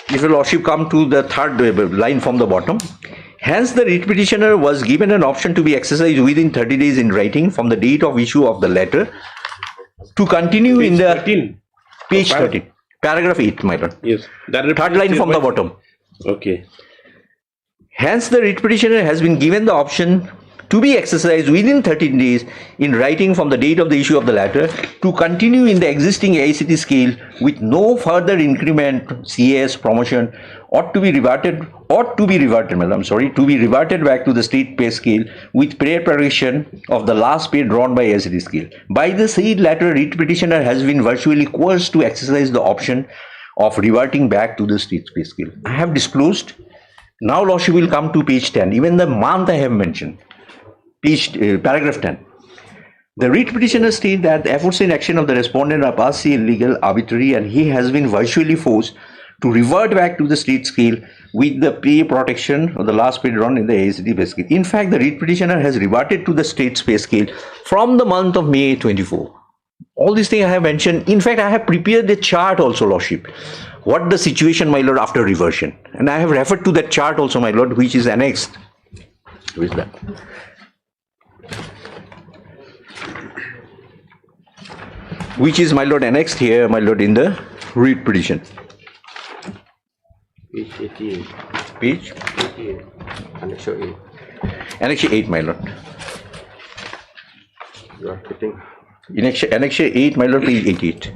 S21: If your lordship come to the third line from the bottom. Hence, the writ petitioner was given an option to be exercised within 30 days in writing from the date of issue of the letter to continue
S2: Page
S21: in the
S2: 13.
S21: page 13, paragraph 8, my lord.
S2: Yes.
S21: Third line from the bottom.
S2: Okay.
S21: Hence, the writ petitioner has been given the option to be exercised within 13 days in writing from the date of the issue of the letter to continue in the existing AICT scale with no further increment, CS, promotion, ought to be reverted back to the state pay scale with preparation of the last pay drawn by AICT scale. By the said letter, writ petitioner has been virtually coerced to exercise the option of reverting back to the state pay scale. I have disclosed. Now lordship will come to page 10, even the month I have mentioned. Paragraph 10. The writ petitioner states that the aforesaid action of the respondent are passively illegal, arbitrary, and he has been virtually forced to revert back to the state scale with the pay protection of the last pay drawn in the AICT pay scale. In fact, the writ petitioner has reverted to the state pay scale from the month of May 24. All these things I have mentioned. In fact, I have prepared a chart also, lordship. What the situation, my lord, after reversion. And I have referred to that chart also, my lord, which is annexed. Who is that? Which is, my lord, annexed here, my lord, in the writ petition.
S2: Page 88.
S21: Page?
S2: 88. Annex 8.
S21: Annex 8, my lord.
S2: You are getting.
S21: Annex 8, my lord, page 88.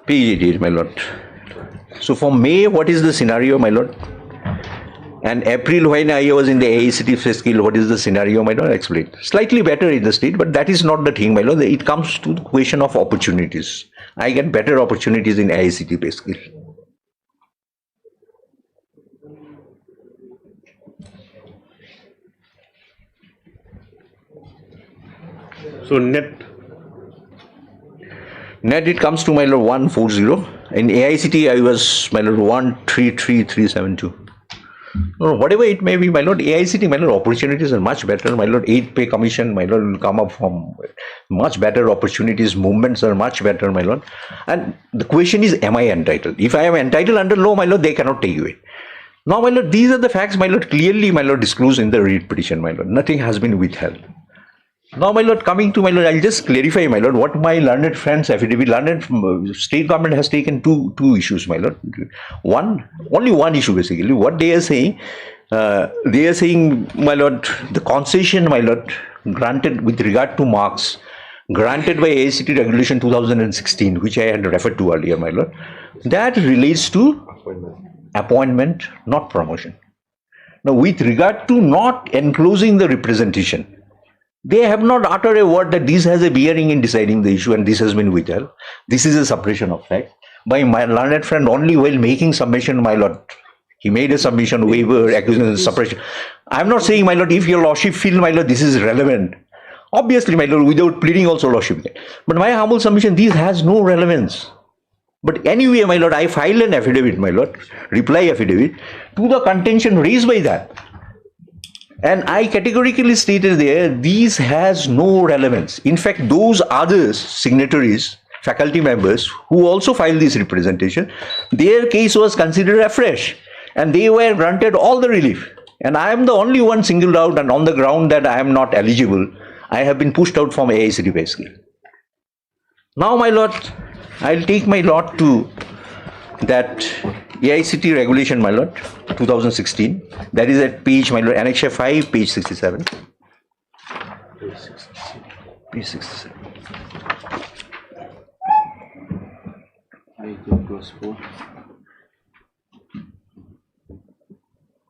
S21: Page 88, my lord. So for May, what is the scenario, my lord? And April, when I was in the AICT pay scale, what is the scenario, my lord? Explain. Slightly better in the state, but that is not the thing, my lord. It comes to the question of opportunities. I get better opportunities in AICT pay scale.
S2: So net
S21: it comes to, my lord, 140. In AICT, I was, my lord, 133372. Whatever it may be, my lord, AICT, my lord, opportunities are much better. My lord, 8 pay commission, my lord, will come up from much better opportunities. Movements are much better, my lord. And the question is, am I entitled? If I am entitled under law, my lord, they cannot take away. Now, my lord, these are the facts, my lord, clearly, my lord, disclosed in the writ petition, my lord. Nothing has been withheld. Now, my lord, coming to, my lord, I'll just clarify, my lord, what my learned friend's affidavit, state government has taken two issues, my lord. Only one issue, basically. What they are saying, my lord, the concession, my lord, granted with regard to marks, granted by AICT Regulation 2016, which I had referred to earlier, my lord, that relates to appointment, not promotion. Now, with regard to not enclosing the representation, they have not uttered a word that this has a bearing in deciding the issue and this has been withheld. This is a suppression of fact. By my learned friend, only while making submission, my lord, he made a submission, waiver, accusation, suppression. I am not saying, my lord, if your lordship feel, my lord, this is relevant. Obviously, my lord, without pleading also lordship. But my humble submission, this has no relevance. But anyway, my lord, I filed an affidavit, my lord, reply affidavit, to the contention raised by that. And I categorically stated there, these has no relevance. In fact, those others, signatories, faculty members, who also filed this representation, their case was considered afresh. And they were granted all the relief. And I am the only one singled out, and on the ground that I am not eligible, I have been pushed out from AICT pay scale. Now, my lord, I'll take my lot to that AICT regulation, my lord, 2016. That is at page, my lord, Annex 5, page 67. Page 67.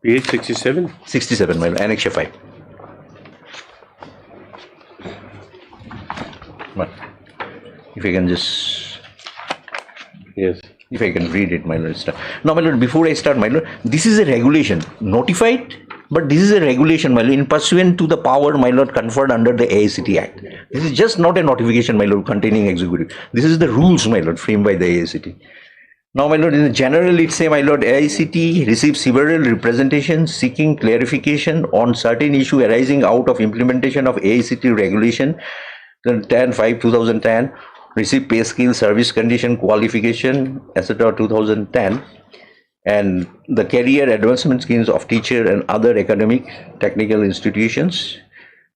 S2: Page 67?
S21: 67, my lord, Annex 5. If I can just...
S2: Yes.
S21: If I can read it, my lord. Now, my lord, before I start, my lord, this is a regulation notified But this is a regulation, my lord, in pursuant to the power, my lord, conferred under the AICT Act. This is just not a notification, my lord, containing executive. This is the rules, my lord, framed by the AICT. Now, my lord, in general, it say, my lord, AICT receives several representations seeking clarification on certain issue arising out of implementation of AICT regulation 10/5/2010, receive pay scale, service condition, qualification, etc. 2010, and the career advancement schemes of teacher and other academic technical institutions.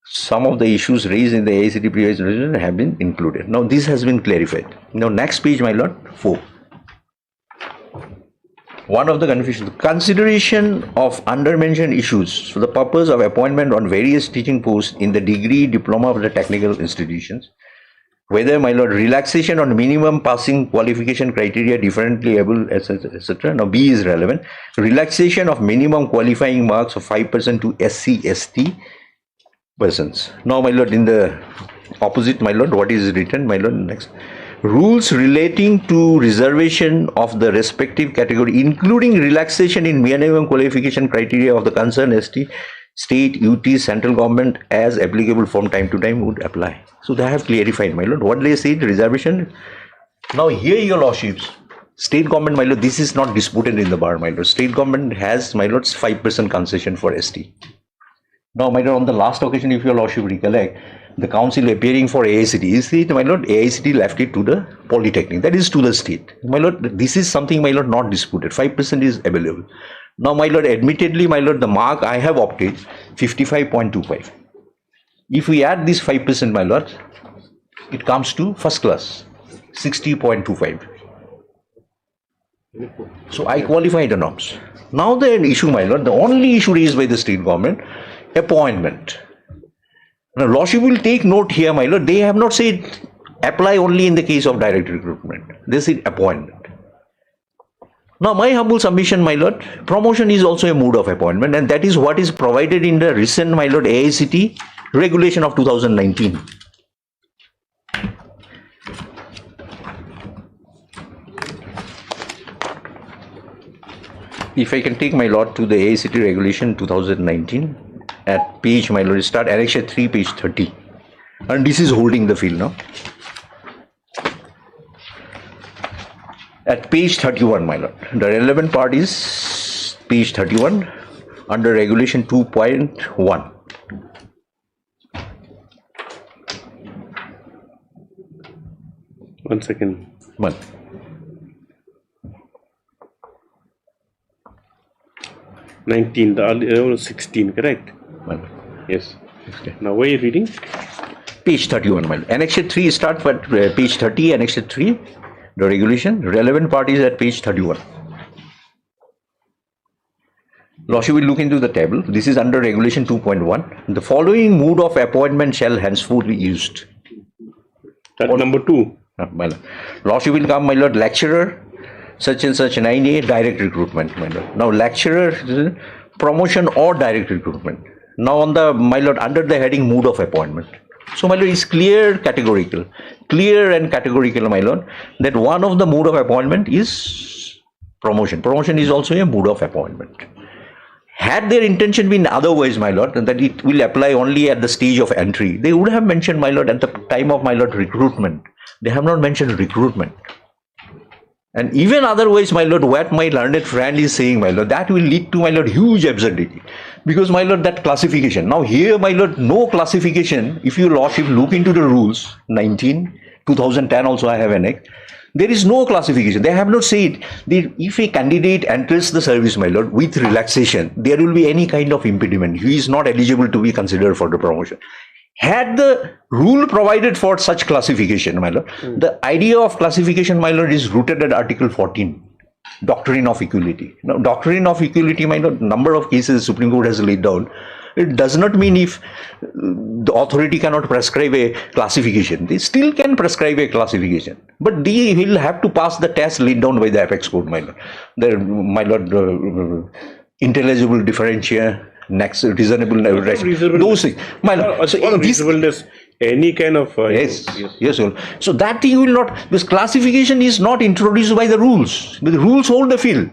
S21: Some of the issues raised in the AICT previous resolution have been included. Now, this has been clarified. Now, next page, my lord, 4. One of the confusions, consideration of undermentioned issues for the purpose of appointment on various teaching posts in the degree, diploma of the technical institutions, whether, my lord, relaxation on minimum passing qualification criteria differently able, etc. Now, B is relevant. Relaxation of minimum qualifying marks of 5% to SC/ST persons. Now, my lord, in the opposite, my lord, what is written, my lord, next. Rules relating to reservation of the respective category, including relaxation in minimum qualification criteria of the concerned ST, state, UT, central government as applicable from time to time would apply. So they have clarified, my lord, what they said, reservation. Now here, your lordships, state government, my lord, this is not disputed in the bar, my lord. State government has, my lord, 5% concession for ST. Now, my lord, on the last occasion, if your lordship recollect, the council appearing for AICT, is it, my lord, AICT left it to the polytechnic, that is to the state. My lord, this is something, my lord, not disputed. 5% is available. Now, my lord, admittedly, my lord, the mark I have opted 55.25. If we add this 5%, my lord, it comes to first class 60.25. So I qualify the norms. Now the issue, my lord, the only issue raised by the state government, appointment. Now, lordship will take note here, my lord, they have not said apply only in the case of direct recruitment. They said appointment. Now, my humble submission, my lord, promotion is also a mode of appointment, and that is what is provided in the recent, my lord, AICT regulation of 2019. If I can take, my lord, to the AICT regulation 2019, at page, my lord, start annexure 3, page 30. And this is holding the field now. At page 31, my lord, the relevant part is page 31 under regulation 2.1.
S2: One second.
S21: One.
S2: The earlier was 16, correct?
S21: One.
S2: Yes. Okay. Now, where are you reading?
S21: Page 31, my lord. Annexure 3 starts at page 30, annexure 3, the regulation. Relevant part is at page 31. Lordship will look into the table. This is under regulation 2.1. The following mode of appointment shall henceforth be used.
S2: That number 2.
S21: My lord. Lordship will come, my lord, lecturer, such and such 9A, direct recruitment, my lord. Now, lecturer, promotion or direct recruitment. Now, on the, my lord, under the heading mode of appointment. So, my lord, is clear and categorical, my lord, that one of the mode of appointment is promotion. Promotion is also a mode of appointment. Had their intention been otherwise, my lord, that it will apply only at the stage of entry, they would have mentioned, my lord, at the time of, my lord, recruitment. They have not mentioned recruitment. And even otherwise, my lord, what my learned friend is saying, my lord, that will lead to, my lord, huge absurdity. Because, my lord, that classification. Now here, my lord, no classification. If your lordship look into the rules, 2010 also I have an there is no classification. They have not said that if a candidate enters the service, my lord, with relaxation, there will be any kind of impediment. He is not eligible to be considered for the promotion. Had the rule provided for such classification, my lord, the idea of classification, my lord, is rooted at Article 14, Doctrine of Equality. Now, Doctrine of Equality, my lord, number of cases Supreme Court has laid down. It does not mean if the authority cannot prescribe a classification. They still can prescribe a classification. But they will have to pass the test laid down by the apex court, my lord. My lord, intelligible differentia, next reasonable, those things. My lord, so
S2: reasonableness, any kind of
S21: yes. So that thing will not. This classification is not introduced by the rules. The rules hold the field.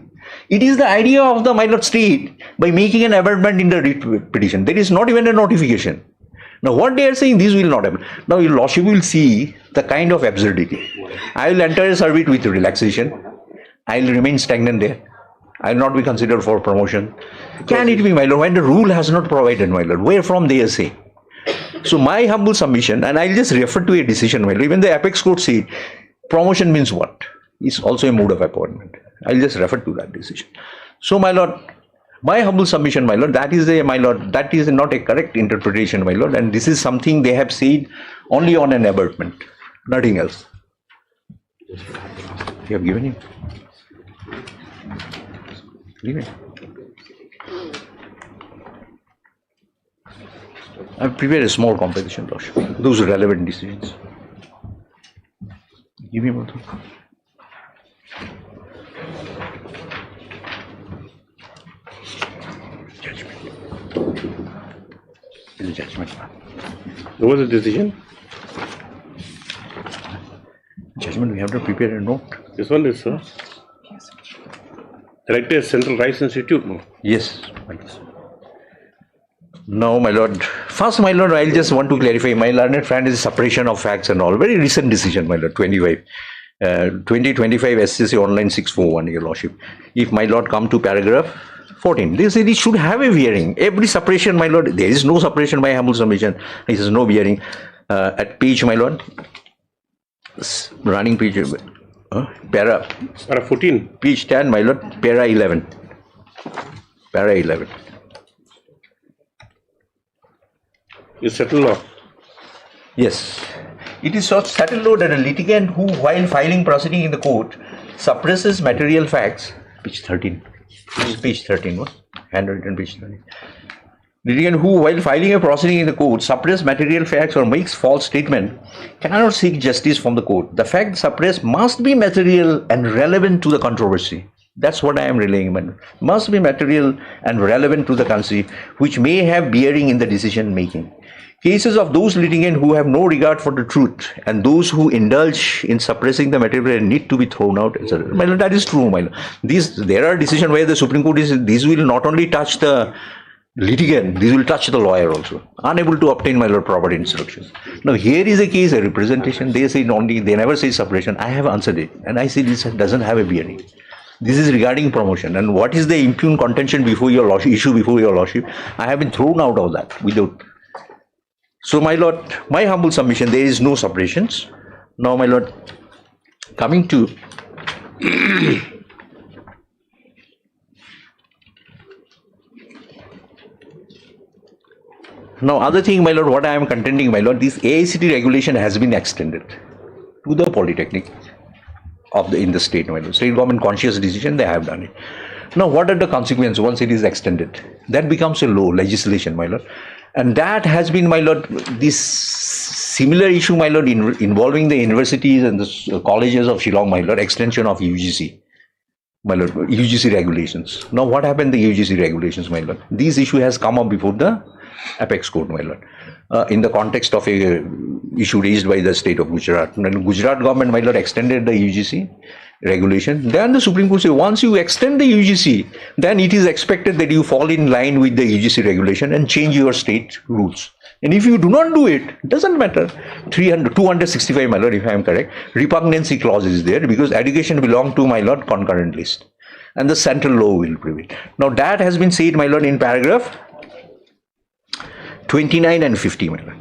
S21: It is the idea of the my lord state by making an amendment in the writ petition. There is not even a notification. Now what they are saying, this will not happen. Now your lordship will see the kind of absurdity. I will enter a service with relaxation. I will remain stagnant there. I will not be considered for promotion. Can it be, my lord, when the rule has not provided, my lord? Where from they say? So my humble submission, and I'll just refer to a decision, my lord. Even the apex court said, promotion means what? It's also a mode of appointment. I'll just refer to that decision. So, my lord, my humble submission, my lord, that is not a correct interpretation, my lord, and this is something they have said only on an abatement, nothing else. You have given him. Give it. I've prepared a small composition, lordship. Those are relevant decisions. Give me one. This is judgment.
S2: What was the decision?
S21: Judgment, we have to prepare a note.
S2: This one is, sir. Elected Central Rights Institute, no?
S21: Yes. No, my lord. First, my lord, I just want to clarify. My learned friend is separation of facts and all. Very recent decision, my lord, 2025 SCC online 641, your lordship. If my lord come to paragraph 14, they said it should have a bearing. Every separation, my lord, there is no separation by humble submission. There is no bearing. At page, my lord, running page, para
S2: 14.
S21: Page 10, my lord, para 11. Para 11.
S2: Is settled law.
S21: Yes. It is such settled law that a litigant who, while filing proceeding in the court, suppresses material facts, page 13. This is page 13, what? Handwritten page 13. Litigant who, while filing a proceeding in the court, suppresses material facts or makes false statement, cannot seek justice from the court. The fact suppressed must be material and relevant to the controversy. That's what I am relaying, man. Must be material and relevant to the country, which may have bearing in the decision making. Cases of those litigants who have no regard for the truth and those who indulge in suppressing the material need to be thrown out. My lord, that is true, my lord. There are decisions where the Supreme Court is, this will not only touch the litigant, this will touch the lawyer also. Unable to obtain, my lord, proper instructions. Now, here is a case, a representation. They say only, they never say suppression. I have answered it. And I say this doesn't have a bearing. This is regarding promotion. And what is the impugned contention before your lordship, issue before your lordship? I have been thrown out of that without. So, my lord, my humble submission, there is no suppressions. Now, my lord, coming to now, other thing, my lord, what I am contending, my lord, this AICT regulation has been extended to the polytechnic of in the state, my lord. State government conscious decision, they have done it. Now, what are the consequences once it is extended? That becomes a law, legislation, my lord. And that has been, my lord, this similar issue, my lord, involving the universities and the colleges of Shillong, my lord, extension of UGC, my lord, UGC regulations. Now, what happened to the UGC regulations, my lord? This issue has come up before the apex court, my lord, in the context of a issue raised by the state of Gujarat. And Gujarat government, my lord, extended the UGC regulation. Then the Supreme Court said, once you extend the UGC, then it is expected that you fall in line with the UGC regulation and change your state rules. And if you do not do it, it doesn't matter. 265, my lord, if I am correct, repugnancy clause is there because education belongs to, my lord, concurrent list. And the central law will prevail. Now that has been said, my lord, in paragraph 29 and 50, my lord.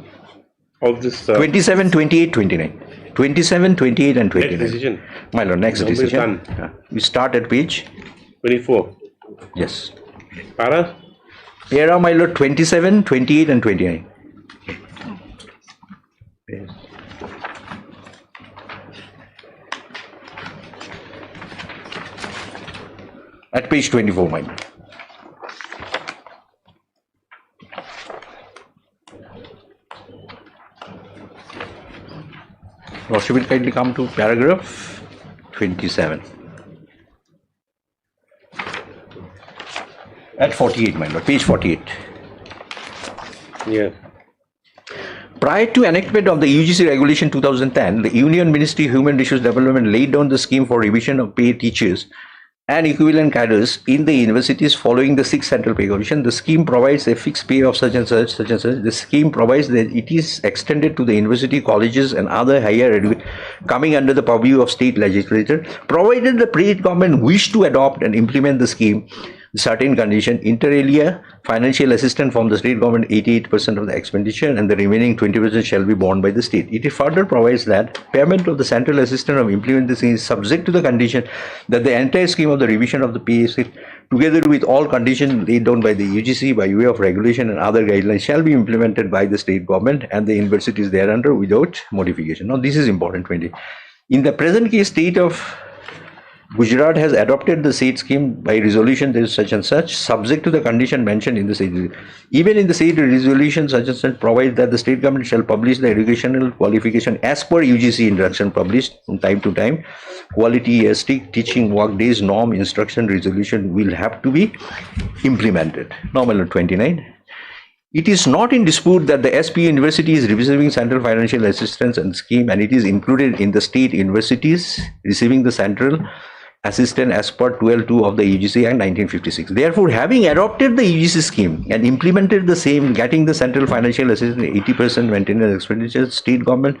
S2: Of this
S21: 27, 28, 29. 27, 28 and 29. Next decision. My lord, next decision. We start at page
S2: 24.
S21: Yes.
S2: Para?
S21: Para, my lord, 27, 28 and 29. Yes. At page 24, my lord. Lordship will kindly come to paragraph 27. At 48, my lord, page 48.
S2: Yeah.
S21: Prior to enactment of the UGC Regulation 2010, the Union Ministry of Human Resource Development laid down the scheme for revision of pay teachers and equivalent cadres in the universities following the 6th Central Pay Commission. The scheme provides a fixed pay of such and such, such and such. The scheme provides that it is extended to the university, colleges, and other higher education coming under the purview of state legislature, provided the state government wish to adopt and implement the scheme. Certain condition, inter alia, financial assistance from the state government 88% of the expenditure, and the remaining 20% shall be borne by the state. It further provides that payment of the central assistance of implement the scheme is subject to the condition that the entire scheme of the revision of the pay scale, together with all conditions laid down by the UGC by way of regulation and other guidelines, shall be implemented by the state government and the universities thereunder without modification. Now this is important. 20. In the present case, state of Gujarat has adopted the said scheme by resolution there is such and such, subject to the condition mentioned in the said. Even in the said resolution such and such provides that the state government shall publish the educational qualification as per UGC instruction published from time to time. Quality, strict teaching work days, norm, instruction, resolution will have to be implemented. Normal 29. It is not in dispute that the SP University is receiving central financial assistance and scheme, and it is included in the state universities receiving the central assistance as per 12(2) of the UGC Act 1956. Therefore, having adopted the UGC scheme and implemented the same, getting the central financial assistance 80% maintenance expenditure, state government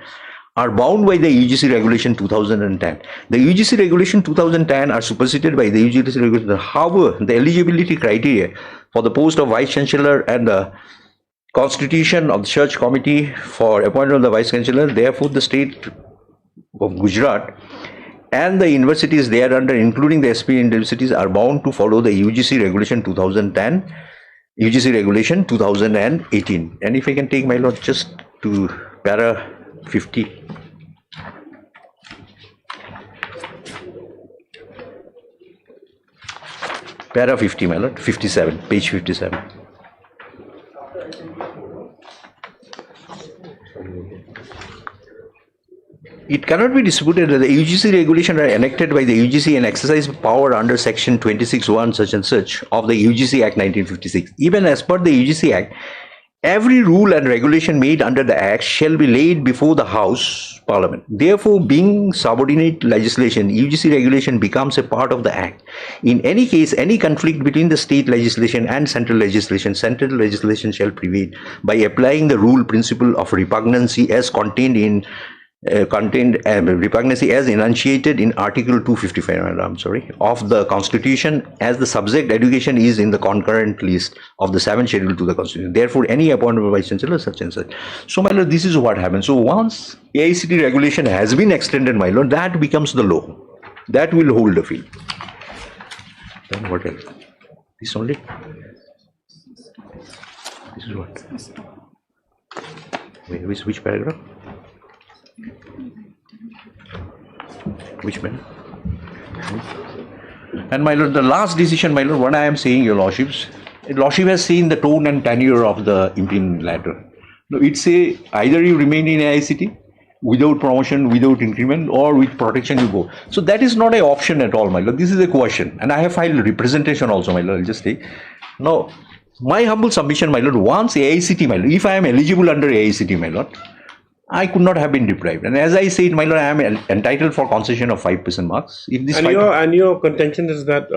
S21: are bound by the UGC Regulation 2010. The UGC Regulation 2010 are superseded by the UGC Regulation. However, the eligibility criteria for the post of Vice Chancellor and the Constitution of the Search Committee for appointment of the Vice Chancellor, therefore the state of Gujarat and the universities thereunder, including the SP universities, are bound to follow the UGC Regulation 2010, UGC Regulation 2018. And if I can take my lord just to para 50. Para 50, my lord, 57, page 57. It cannot be disputed that the UGC regulation are enacted by the UGC and exercise power under section 26(1) such and such of the UGC Act 1956. Even as per the UGC Act, every rule and regulation made under the Act shall be laid before the House Parliament. Therefore, being subordinate legislation, UGC regulation becomes a part of the Act. In any case, any conflict between the state legislation and central legislation shall prevail by applying the rule principle of repugnancy as contained repugnancy as enunciated in Article 255 of the Constitution, as the subject education is in the concurrent list of the 7th schedule to the Constitution. Therefore, any appointment by Vice Chancellor such and such. So, my lord, this is what happens. So, once AICT regulation has been extended, my lord, that becomes the law. That will hold the field. Then what else? This only? This is what? Wait, which paragraph? Which man? And my lord, the last decision, my lord, what I am saying, your lordships, lordship has seen the tone and tenure of the implement letter. No, it's a either you remain in AICT without promotion, without increment, or with protection you go. So that is not an option at all, my lord. This is a question, and I have filed representation also, my lord. I'll just take now. My humble submission, my lord. Once AICT, my lord, if I am eligible under AICT, my lord, I could not have been deprived. And as I said, my lord, I am entitled for concession of 5% marks. If this
S2: and your contention is that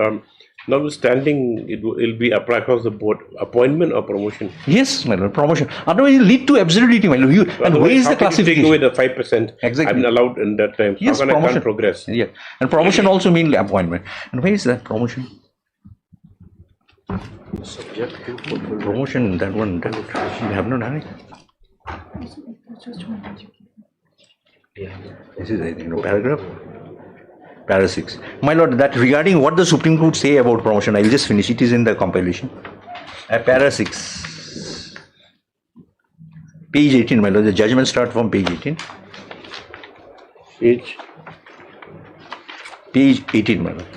S2: notwithstanding it will be applied across the board, appointment or promotion?
S21: Yes, my lord, promotion. Otherwise, it will lead to absurdity, my lord. And where is the classification?
S2: Take away the 5%.
S21: Exactly.
S2: I've been allowed in that time.
S21: Yes,
S2: how can
S21: promotion.
S2: I can't progress?
S21: Yeah, and promotion also means appointment. And where is that promotion? Promotion, that one, that you have not done it. This is, I think, paragraph. Para 6. My lord, that regarding what the Supreme Court say about promotion, I will just finish. It is in the compilation. Para 6. Page 18, my lord. The judgment start from page 18. Page 18, my lord.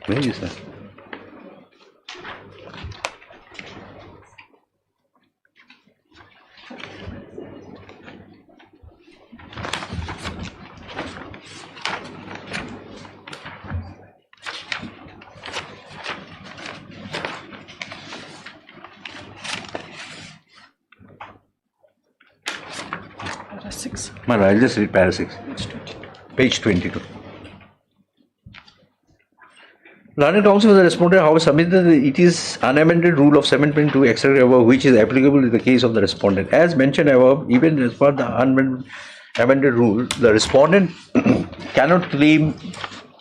S21: Where is that?
S4: 6.
S21: My lord, I'll just read para 6. Page 22. Learned counsel for the respondent, however, submitted that it is unamended rule of 7.2 extra above which is applicable in the case of the respondent. As mentioned above, even as per the amended rule, the respondent cannot claim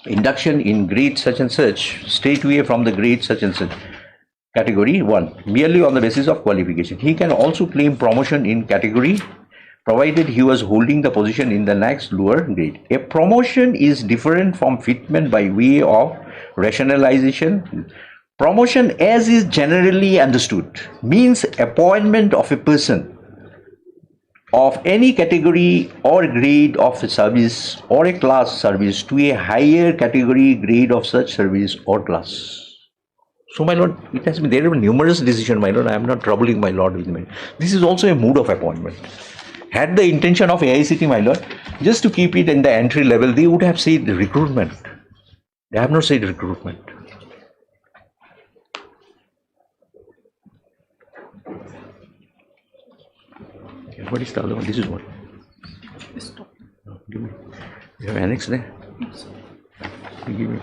S21: induction in grade such and such straightway from the grade such and such category 1 merely on the basis of qualification. He can also claim promotion in category provided he was holding the position in the next lower grade. A promotion is different from fitment by way of rationalization. Promotion, as is generally understood, means appointment of a person of any category or grade of service or a class service to a higher category grade of such service or class. So, my lord, it has been, there have been numerous decisions, my lord. I am not troubling my lord with me. This is also a mode of appointment. Had the intention of AICT, my lord, just to keep it in the entry level, they would have said recruitment. They have not said recruitment. Okay, what is the other one? This is what? Give me. You have annex there? Give me.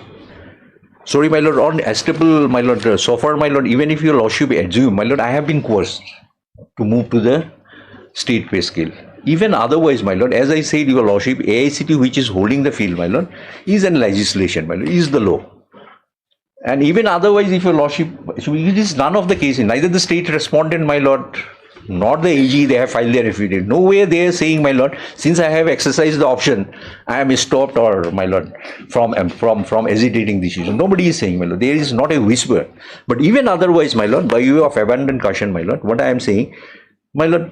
S21: Sorry, my lord, on estoppel, my lord, so far, my lord, even if your lordship assume, my lord, I have been coerced to move to the state pay scale. Even otherwise, my lord, as I said, your lordship, AICT, which is holding the field, my lord, is in legislation, my lord, is the law. And even otherwise, if your lordship, it is none of the cases, neither the state respondent, my lord, nor the AG, they have filed their affidavit. Nowhere they are saying, my lord, since I have exercised the option, I am stopped or, my lord, from hesitating decision. Nobody is saying, my lord, there is not a whisper. But even otherwise, my lord, by way of abandoned caution, my lord, what I am saying, my lord,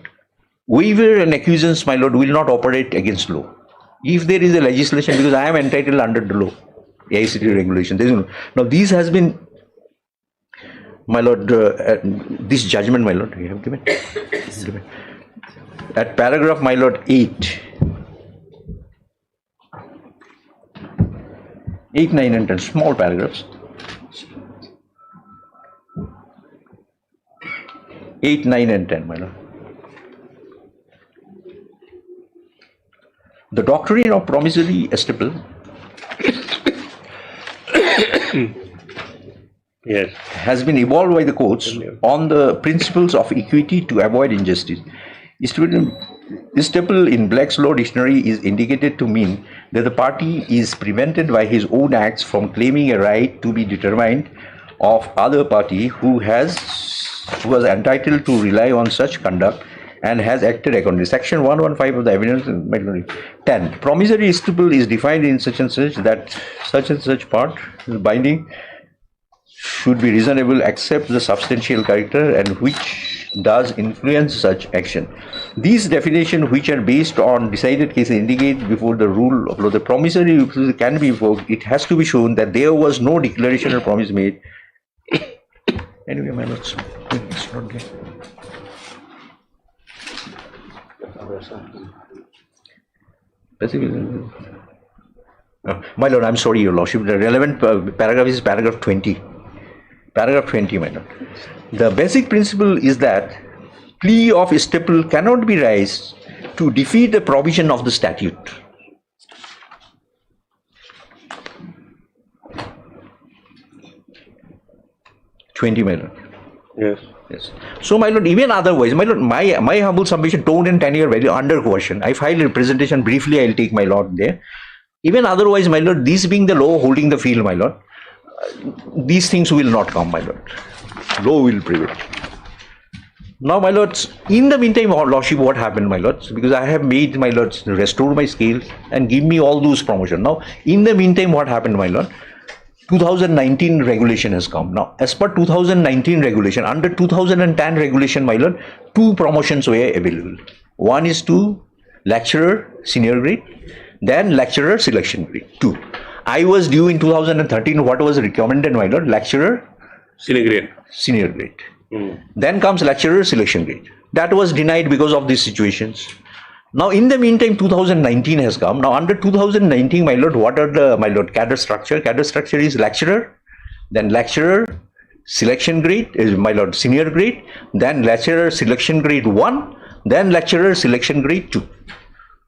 S21: waiver and acquiescence, my lord, will not operate against law. If there is a legislation, because I am entitled under the law, AICT regulation, there is no. Now, this has been, my lord, this judgment, my lord, you have given. At paragraph, my lord, 8, 9 and 10, small paragraphs. 8, 9 and 10, my lord. The doctrine of promissory estoppel
S2: yes,
S21: has been evolved by the courts on the principles of equity to avoid injustice. Estoppel in Black's Law Dictionary is indicated to mean that the party is prevented by his own acts from claiming a right to be determined of other party who was entitled to rely on such conduct and has acted accordingly. Section 115 of the Evidence 10. Promissory estoppel is defined in such and such that such and such part binding should be reasonable except the substantial character and which does influence such action. These definitions, which are based on decided cases, indicate before the rule of law the promissory can be invoked. It has to be shown that there was no declaration or promise made. Anyway, my lords, it's not there. My lord, I'm sorry, your lordship. The relevant paragraph is paragraph 20. Paragraph 20, my lord. The basic principle is that plea of estoppel cannot be raised to defeat the provision of the statute. My lord.
S2: Yes.
S21: Yes. So, my lord, even otherwise, my lord, my humble submission, tone and tenure very under question. I filed a representation briefly. I'll take my lord there. Even otherwise, my lord, this being the law holding the field, my lord, these things will not come, my lord. Law will prevail. Now, my lords, in the meantime, lordship, what happened, my lords? Because I have made, my lords, restore my scale and give me all those promotions. Now, in the meantime, what happened, my lord? 2019 regulation has come. Now, as per 2019 regulation, under 2010 regulation, my lord, 2 promotions were available. One is to lecturer senior grade, then lecturer selection grade, 2. I was due in 2013, what was recommended, my lord? Lecturer
S2: senior grade.
S21: Senior grade. Then comes lecturer selection grade. That was denied because of these situations. Now, in the meantime, 2019 has come. Now, under 2019, my lord, what are the, my lord, cadre structure? Cadre structure is lecturer, then lecturer selection grade, is my lord, senior grade, then lecturer selection grade 1, then lecturer selection grade 2.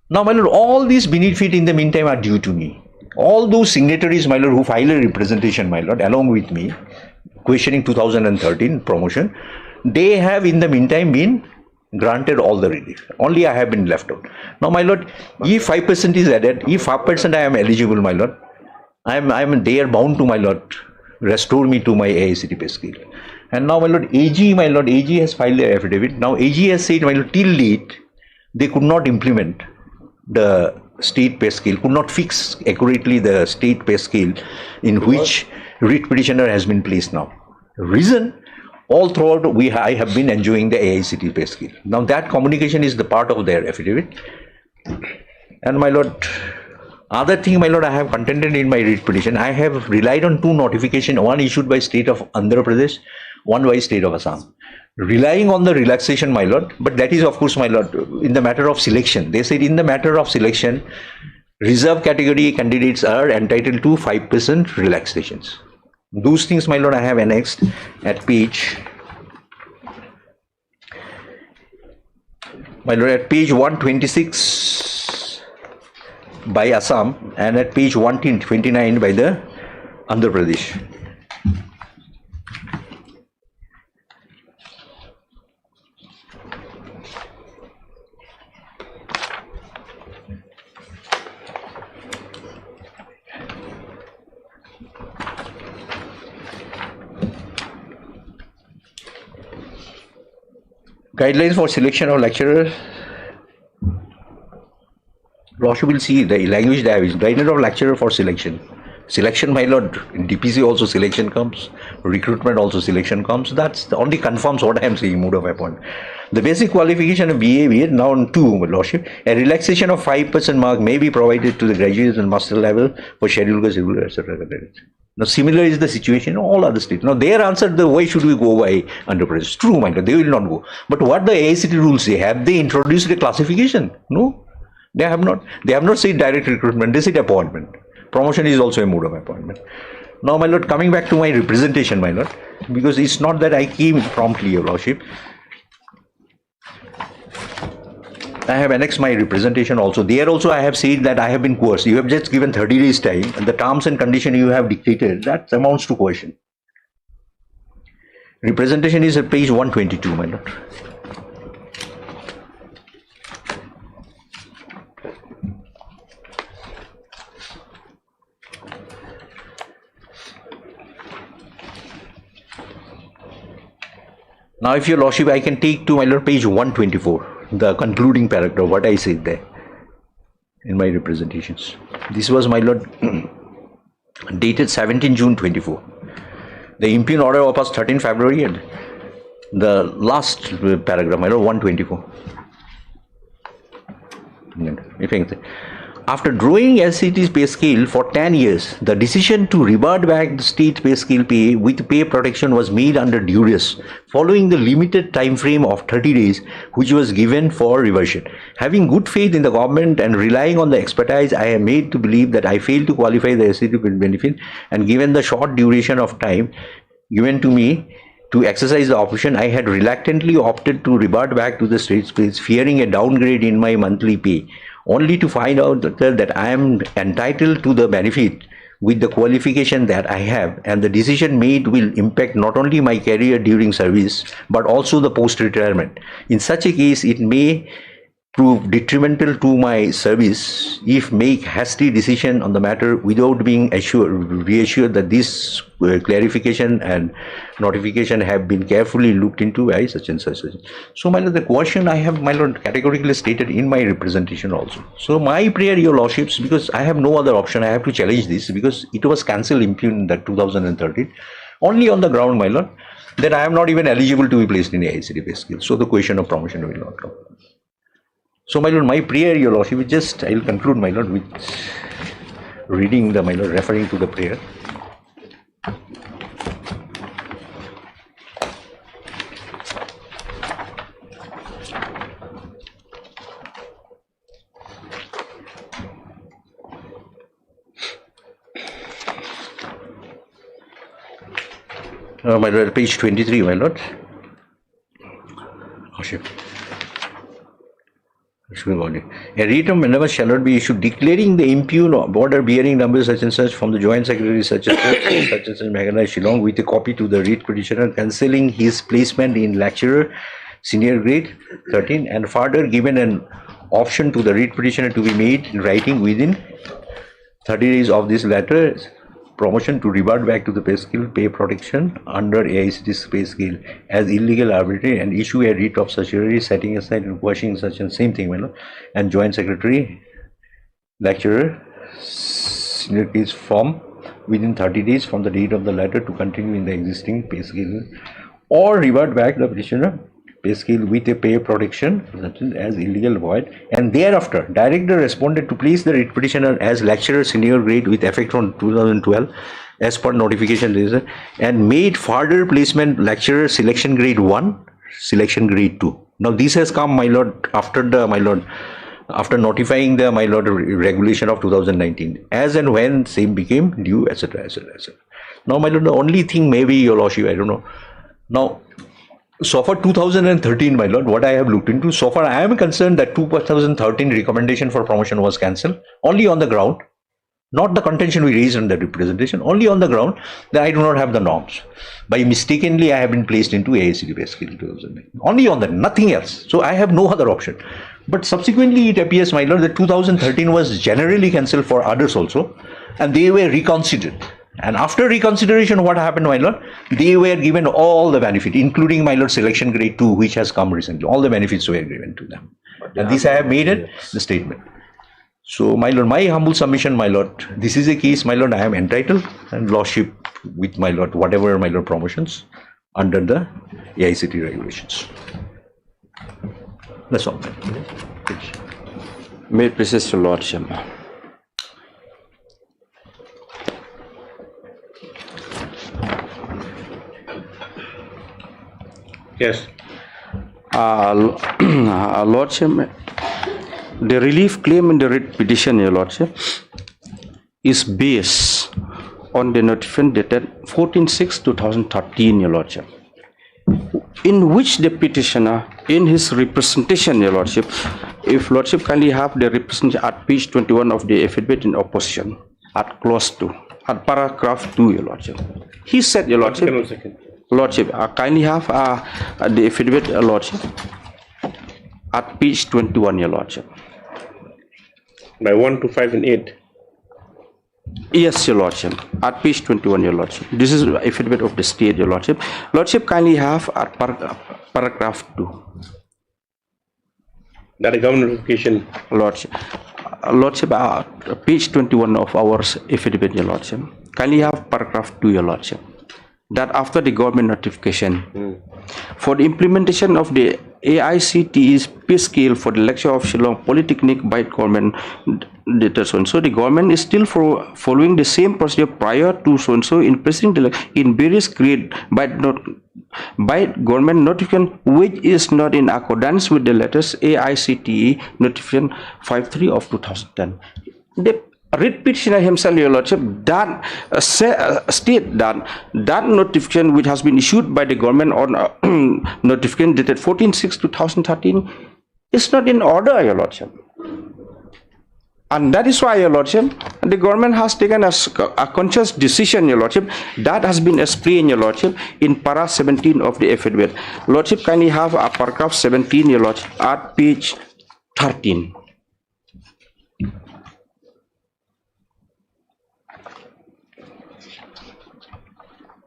S21: Now, my lord, all these benefit in the meantime are due to me. All those signatories, my lord, who filed a representation, my lord, along with me, questioning 2013 promotion, they have in the meantime been granted all the relief. Only I have been left out. Now, my lord, if 5% is added, if 5% I am eligible, my lord, I am there bound to, my lord, restore me to my AICT pay scale. And now, my lord, AG has filed an affidavit. Now, AG has said, my lord, till date, they could not implement the state pay scale, could not fix accurately the state pay scale in which writ petitioner has been placed now. Reason, all throughout I have been enjoying the AICT pay scale. Now that communication is the part of their affidavit. And my lord, other thing, my lord, I have contended in my writ petition, I have relied on two notifications, one issued by state of Andhra Pradesh, one by state of Assam. Relying on the relaxation, my lord, but that is of course, my lord, in the matter of selection. They said in the matter of selection, reserve category candidates are entitled to 5% relaxations. Those things, my lord, I have annexed at page, my lord, at page 126 by Assam and at page 129 by the Andhra Pradesh. Guidelines for selection of lecturer. Lordship will see the language there is guideline of lecturer for selection. Selection, my lord, in DPC also selection comes, recruitment also selection comes. That's only confirms what I am saying, mode of appointment. The basic qualification of BA, now on 2, my lordship, a relaxation of 5% mark may be provided to the graduates and master level for scheduled course, etc. Now, similar is the situation in all other states. Now, their answer, why should we go by Andhra Pradesh? True, my lord, they will not go. But what the AICT rules say, have they introduced a classification? No, they have not. They have not said direct recruitment, they said appointment. Promotion is also a mode of appointment. Now, my lord, coming back to my representation, my lord, because it's not that I came promptly, your lordship. I have annexed my representation also. There also I have said that I have been coerced. You have just given 30 days time and the terms and conditions you have dictated, that amounts to coercion. Representation is at page 122, my lord. Now, if your lordship, I can take to, my lord, page 124. The concluding paragraph, what I said there in my representations. This was, my lord, dated 17 June 24. The impugn order was passed 13 February and the last paragraph, my lord, 124. After drawing LCT's pay scale for 10 years, the decision to revert back the state pay scale pay with pay protection was made under duress, following the limited time frame of 30 days, which was given for reversion. Having good faith in the government and relying on the expertise, I am made to believe that I failed to qualify the LCT benefit, and given the short duration of time given to me to exercise the option, I had reluctantly opted to revert back to the state pay, fearing a downgrade in my monthly pay, only to find out that I am entitled to the benefit with the qualification that I have, and the decision made will impact not only my career during service but also the post-retirement. In such a case, it may prove detrimental to my service if make hasty decision on the matter without being reassured that this clarification and notification have been carefully looked into by such and such. So, my lord, the question I have, my lord, categorically stated in my representation also. So, my prayer, your lordships, because I have no other option, I have to challenge this because it was cancelled in that 2013, only on the ground, my lord, that I am not even eligible to be placed in the AICT pay scale. So, the question of promotion will not come. So, my lord, my prayer, your lordship, I will conclude, my lord, with reading the, my lord, referring to the prayer. My lord, page 23, my lord. Lordship. A writ of mandamus shall not be issued declaring the impugn order bearing numbers such and such from the Joint Secretary such and such Meghalaya, Shillong, with a copy to the writ petitioner cancelling his placement in lecturer senior grade 13 and further given an option to the writ petitioner to be made in writing within 30 days of this letter promotion to revert back to the pay scale pay protection under AICT's pay scale as illegal, arbitrary, and issue a writ of certiorari setting aside and quashing such and same thing, and Joint Secretary lecturer senior case form within 30 days from the date of the letter to continue in the existing pay scale or revert back the petitioner pay scale with a pay protection as illegal void, and thereafter direct the respondent to place the writ petitioner as lecturer senior grade with effect from 2012 as per notification and made further placement lecturer selection grade 1 selection grade 2. Now this has come, my lord, after notifying the regulation of 2019 as and when same became due, etc. Now my lord, the only thing maybe your lordship, I don't know. Now so for 2013, my lord, what I have looked into, so far I am concerned that 2013 recommendation for promotion was cancelled only on the ground, not the contention we raised in the representation, only on the ground that I do not have the norms. By mistakenly I have been placed into AICT pay scale 2009. Only on that, nothing else. So I have no other option. But subsequently it appears, my lord, that 2013 was generally cancelled for others also, and they were reconsidered. And after reconsideration, what happened, my lord? They were given all the benefit, including, my lord, selection grade 2, which has come recently. All the benefits were given to them. And this I have made it the statement. So, my lord, my humble submission, my lord, this is a case, my lord, I am entitled and lordship with, my lord, whatever, my lord, promotions under the AICT regulations. That's all.
S19: May it please your lordship.
S2: Yes.
S19: Lordship, the relief claim in the writ petition, your lordship, is based on the notification dated 14/6/2013, your lordship, in which the petitioner, in his representation, your lordship, if lordship kindly have the representation at page 21 of the affidavit in opposition, at clause 2, at paragraph 2, your lordship, he said, your lordship, lordship, kindly have the affidavit, lordship, at page 21, your lordship.
S2: By 1 to 5 and 8.
S19: Yes, your lordship, at page 21, your lordship. This is affidavit of the state, your lordship. Lordship, kindly have at paragraph 2.
S2: That is government notification.
S19: Lordship, lordship, page 21 of our affidavit, your lordship. Kindly have paragraph 2, your lordship. That after the government notification for the implementation of the AICTE's pay scale for the lecture of Shillong Polytechnic by government data so the government is still following the same procedure prior to so in preceding in various grade by government notification which is not in accordance with the latest AICTE notification 53 of 2010. The writ petitioner himself, your lordship, that state that notification which has been issued by the government on notification dated 14/6/2013 is not in order, your lordship. And that is why, your lordship, the government has taken a conscious decision, your lordship, that has been explained, your lordship, in para 17 of the affidavit. Lordship, kindly have a paragraph 17, your lordship, at page 13.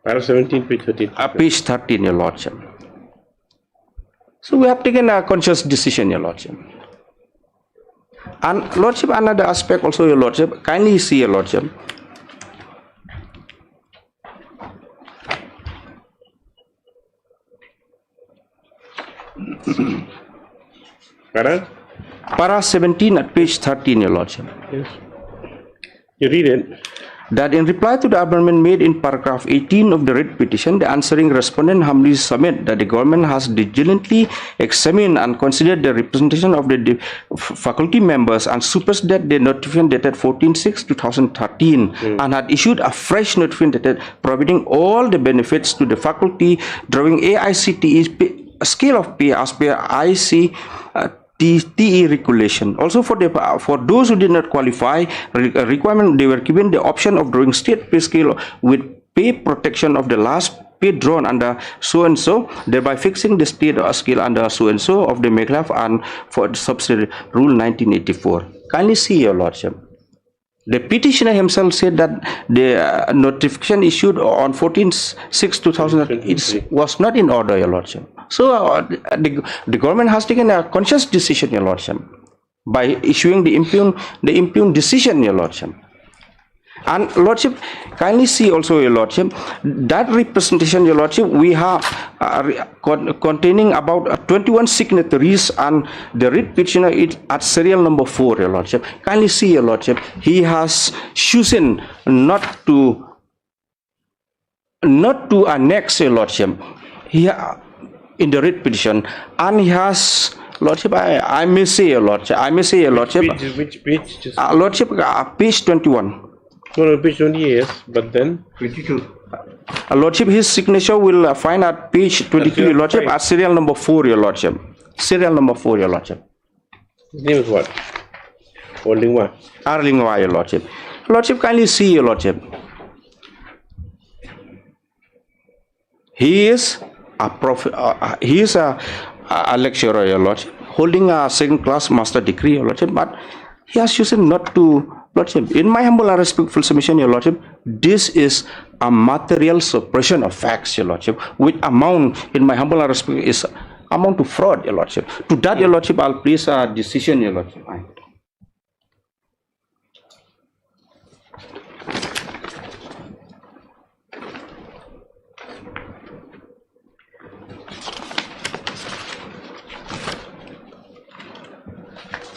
S2: Paragraph 17, page 13.
S19: Page 13, your lordship. So we have taken a conscious decision, your lordship. And lordship, another aspect also, your lordship, kindly see, your lordship. Para 17 at page 13, your lordship.
S2: Yes. You read it.
S19: That in reply to the amendment made in paragraph 18 of the writ petition, the answering respondent humbly submit that the government has diligently examined and considered the representation of the faculty members and superseded the notification dated 14/6/2013 and had issued a fresh notification dated providing all the benefits to the faculty drawing AICTE's scale of pay as per IC TE regulation. Also for those who did not qualify requirement, they were given the option of drawing state pay scale with pay protection of the last pay drawn under so and so, thereby fixing the state scale under so and so of the Meghalaya and for subsidiary rule 1984. Kindly see, Your Lordship. The petitioner himself said that the notification issued on 14/6/2000 was not in order, Your Lordship. So the government has taken a conscious decision, Your Lordship, by issuing the impugned decision, Your Lordship. And Lordship, kindly see also, Your Lordship, that representation, Your Lordship, we have containing about 21 signatories, and the writ petitioner is at serial number 4, Your Lordship. Kindly see, Your Lordship, he has chosen not to annex, Your Lordship, in the writ petition, and he has, Lordship, I may say, Your Lordship,
S2: Which page?
S19: Lordship, page 21.
S2: No, page 20, yes, but then
S19: 22. Lordship, his signature will find at page 22, Your Lordship, at serial number 4, Your Lordship. Serial number 4, Your Lordship.
S2: His name is what? Holding what?
S19: Arlingwa, Your Lordship. Lordship, kindly see, Your Lordship. He is a lecturer, Your Lordship, holding a second-class master degree, Your Lordship, but he has chosen not to. Lordship, in my humble and respectful submission, Your Lordship, this is a material suppression of facts, Your Lordship, which amount, in my humble and respect, is amount to fraud, Your Lordship. To that, Your Lordship, I'll place a decision, Your Lordship.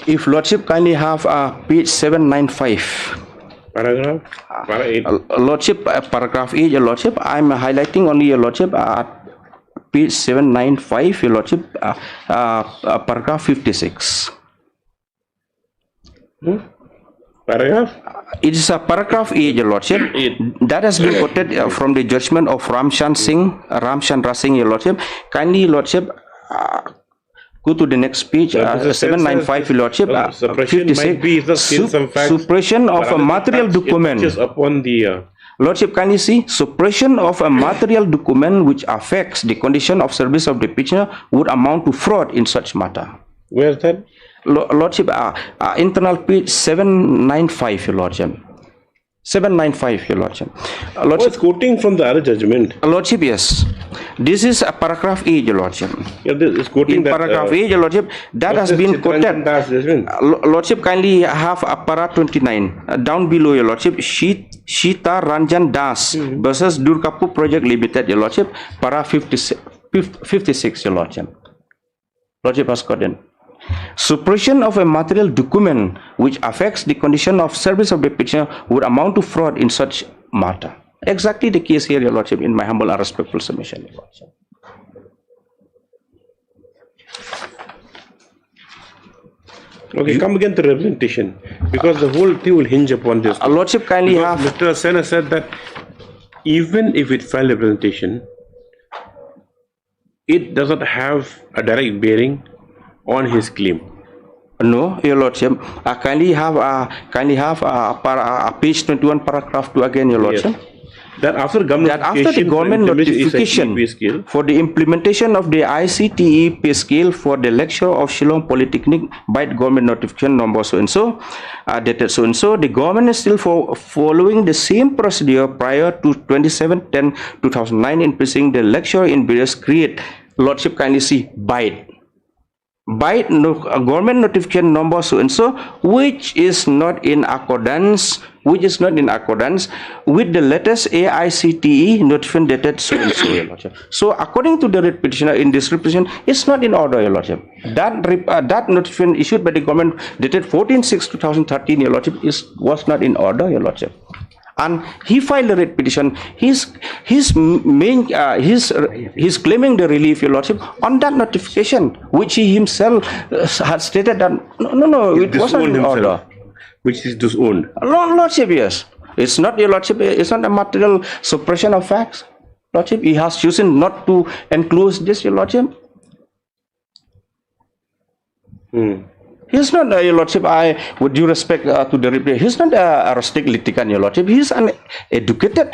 S19: If Lordship kindly have page 795.
S2: Paragraph?
S19: Lordship, paragraph 8, Your Lordship. I'm highlighting only, Your Lordship, page 795, Your Lordship, paragraph 56.
S2: Paragraph?
S19: It is a paragraph 8, Your Lordship. That has been quoted from the judgment of Ramchandra Singh, Your Lordship. Kindly, Your Lordship, go to the next page, 795, Your Lordship,
S2: suppression
S19: 56.
S2: might be the some facts,
S19: suppression of a material document.
S2: Upon the
S19: Lordship, kindly see, suppression of a material document which affects the condition of service of the petitioner would amount to fraud in such matter.
S2: Where is that?
S19: Lordship, internal page 795, Your Lordship. 795, Your Lordship.
S2: Lordship, quoting from the other judgment.
S19: Lordship, yes. This is a paragraph 8, Your Lordship.
S2: Yeah, this is quoting
S19: in
S2: that,
S19: paragraph 8, Your Lordship, that has been quoted. Lordship, kindly have a para 29. Down below, Your Lordship, Shita Ranjan Das versus Durgapu Project Limited, Your Lordship, para 56, Your Lordship. Lordship has gotten. Suppression of a material document which affects the condition of service of the petitioner would amount to fraud in such matter. Exactly the case here, Your Lordship, in my humble and respectful submission, Your Lordship.
S2: Okay, come again to representation, because the whole thing will hinge upon this.
S19: Lordship, kindly have.
S2: Mr. Sena said that even if it filed representation, it doesn't have a direct bearing on his claim.
S19: No, Your Lordship. Kindly have page 21, paragraph 2 again, Your Lordship.
S2: Yes. That after the
S19: government notification for the implementation of the ICTE pay scale for the lecture of Shillong Polytechnic by the government notification number so and so, dated so and so, the government is still following the same procedure prior to 27/10/2009 in placing the lecture in various grade. Lordship, kindly see by government notification number so and so, which is not in accordance with the latest AICTE notification dated so and so, Your Lordship. So according to the writ petitioner in this representation, it's not in order, Your Lordship. That notification issued by the government dated 14/6/2013, Your Lordship, was not in order, Your Lordship. And he filed a writ petition. He's claiming the relief, Your Lordship, on that notification, which he himself had stated that no, it wasn't in order.
S2: Which is disowned.
S19: Lordship, yes. It's not, Your Lordship, it's not a material suppression of facts. Lordship, he has chosen not to enclose this, Your Lordship. He's not, Your Lordship, with due respect to the reply, he's not a rustic litigant, Your Lordship. He's an educated.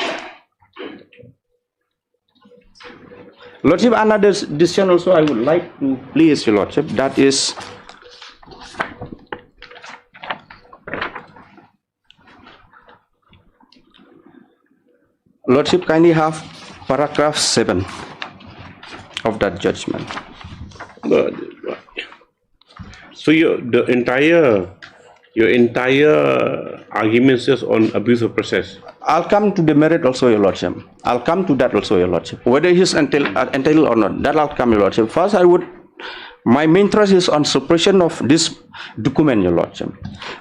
S19: Lordship, another decision also I would like to place, Your Lordship, that is Lordship, kindly have paragraph 7 of that judgment.
S2: So your entire argument is on abuse of process.
S19: I'll come to the merit also, Your Lordship. I'll come to that also, Your Lordship. Whether he's entitled or not, that I'll come, Your Lordship. First, my main thrust is on suppression of this document, Your Lordship.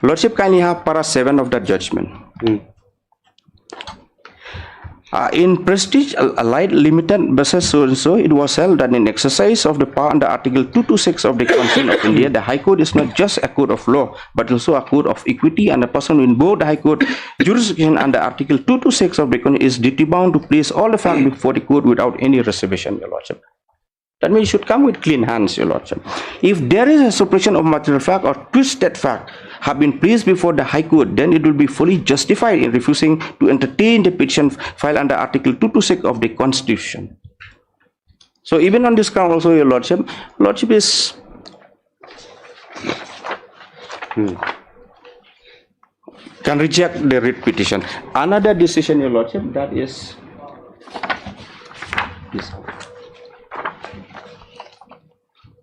S19: Lordship, kindly have para 7 of that judgment. In Prestige Allied Limited versus so it was held that in exercise of the power under Article 226 of the Constitution of India, the High Court is not just a court of law, but also a court of equity, and a person in both the High Court jurisdiction under Article 226 of the Constitution is duty bound to place all the facts before the court without any reservation, Your Lordship. That means you should come with clean hands, Your Lordship. If there is a suppression of material fact or twisted fact have been placed before the High Court, then it will be fully justified in refusing to entertain the petition filed under Article 226 of the Constitution. So even on this ground also, Your Lordship, Lordship is can reject the writ petition. Another decision, Your Lordship, that is this.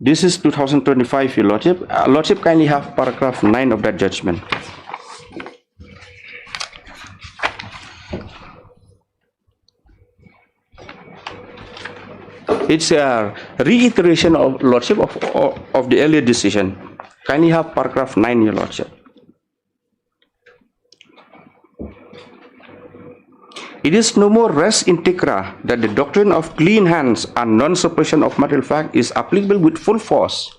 S19: This is 2025, Your Lordship. Lordship, kindly have paragraph 9 of that judgment. It's a reiteration of Lordship of the earlier decision. Kindly have paragraph 9, Your Lordship. It is no more res integra that the doctrine of clean hands and non-suppression of material fact is applicable with full force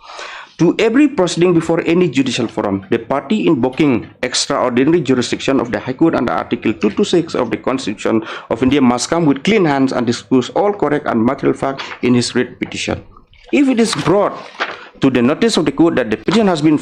S19: to every proceeding before any judicial forum. The party invoking extraordinary jurisdiction of the High Court under Article 226 of the Constitution of India must come with clean hands and disclose all correct and material fact in his writ petition. If it is brought to the notice of the court that the petition has been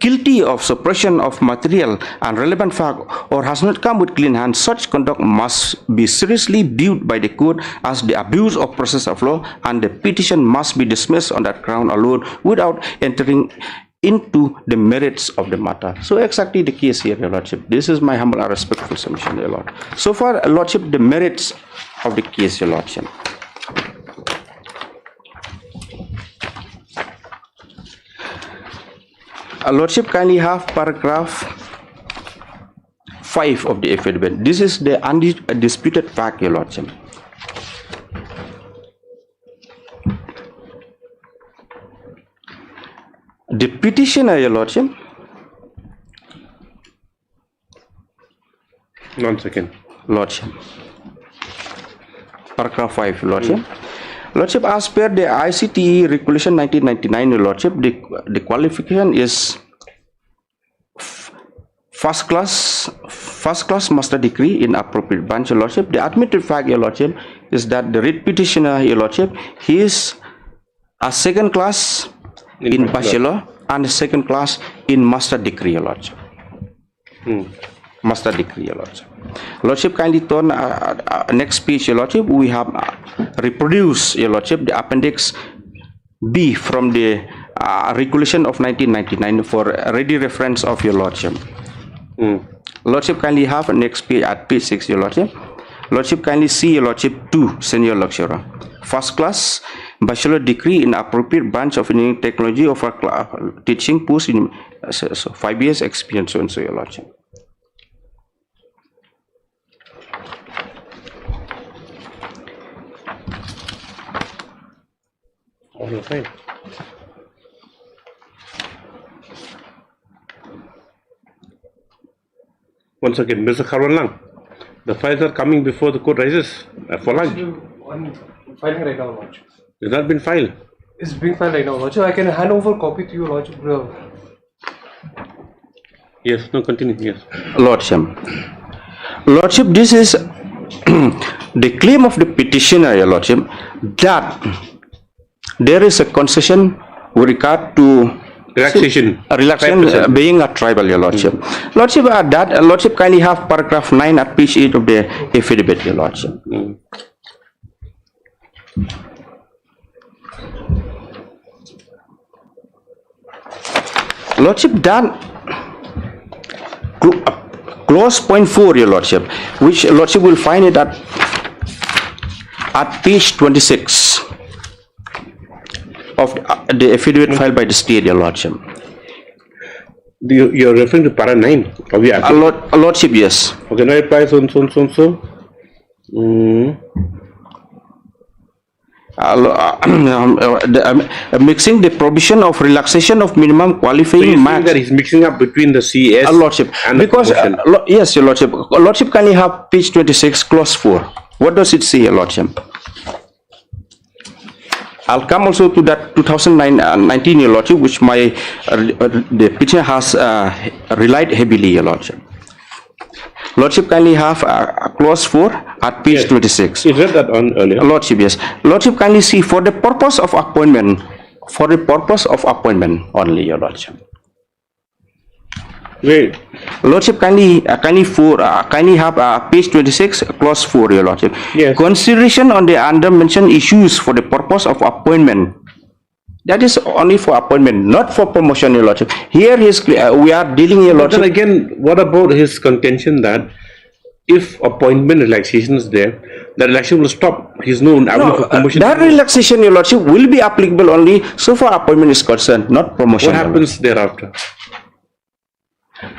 S19: guilty of suppression of material and relevant fact or has not come with clean hands, such conduct must be seriously viewed by the court as the abuse of process of law, and the petition must be dismissed on that ground alone without entering into the merits of the matter. So exactly the case here, Your Lordship. This is my humble and respectful submission, Your Lord. So far, Lordship, the merits of the case, Your Lordship. Lordship, kindly have paragraph 5 of the affidavit. This is the undisputed fact, Your Lordship. The petitioner, Your Lordship.
S2: 1 second.
S19: Lordship. Paragraph 5, Your Lordship. Lordship, as per the ICTE Regulation 1999, Your Lordship, the qualification is first class master degree in appropriate branch, Your Lordship. The admitted fact, Your Lordship, is that the writ petitioner, Your Lordship, he is a second class in bachelor and a second class in master degree, Your Lordship. Master degree, Your Lordship. Lordship, kindly turn next page, Your Lordship. We have reproduced, Your Lordship, the appendix B from the regulation of 1999 for ready reference of Your Lordship. Lordship, kindly have next page at page 6, Your Lordship. Lordship, kindly see, Your Lordship, 2 senior lecturer, first class bachelor degree in appropriate branch of engineering technology of teaching post in 5 years experience, so and so, Your Lordship.
S2: Fine. Once again, Mr. Kharwalang, the files are coming before the court rises for lunch.
S6: Filing right now, Lordship.
S2: It's not been filed.
S6: It's being filed right now, Lordship. I can hand over a copy to you, Lordship.
S2: Yes, no, continue, yes.
S19: Lordship. Lordship, this is the claim of the petitioner, Your Lordship, that there is a concession with regard to
S2: Relaxation.
S19: Relaxation
S2: 5%.
S19: being a tribal, your lordship. Lordship, lordship kindly have paragraph 9 at page 8 of the affidavit, your lordship. Lordship, that clause point 4, your lordship, which lordship will find it at page 26 of the affidavit filed by the state, your lordship.
S2: You're referring to para 9 of the affidavit?
S19: Lordship, yes.
S2: Okay, now it applies on so.
S19: Mixing the provision of relaxation of minimum qualifying marks.
S2: That he's mixing up between the CS
S19: lordship,
S2: and
S19: because
S2: the promotion.
S19: yes, your lordship. Lordship, can you have page 26, clause 4? What does it say, your lordship? I'll come also to that 2019, your lordship, which the petitioner has relied heavily, your lordship. Lordship, kindly have clause 4 at page 26.
S2: You read that on earlier.
S19: Lordship, yes. Lordship, kindly see for the purpose of appointment, only, your lordship.
S2: Wait.
S19: Lordship, kindly have page 26, clause 4, your lordship.
S2: Yes.
S19: Consideration on the under mentioned issues for the purpose of appointment. That is only for appointment, not for promotion, your lordship. Here we are dealing, your lordship.
S2: But then again, what about his contention that if appointment relaxation is there, the relaxation will stop. He's no avenue for promotion.
S19: That relaxation, your lordship, will be applicable only so far appointment is concerned, not promotion.
S2: What happens thereafter?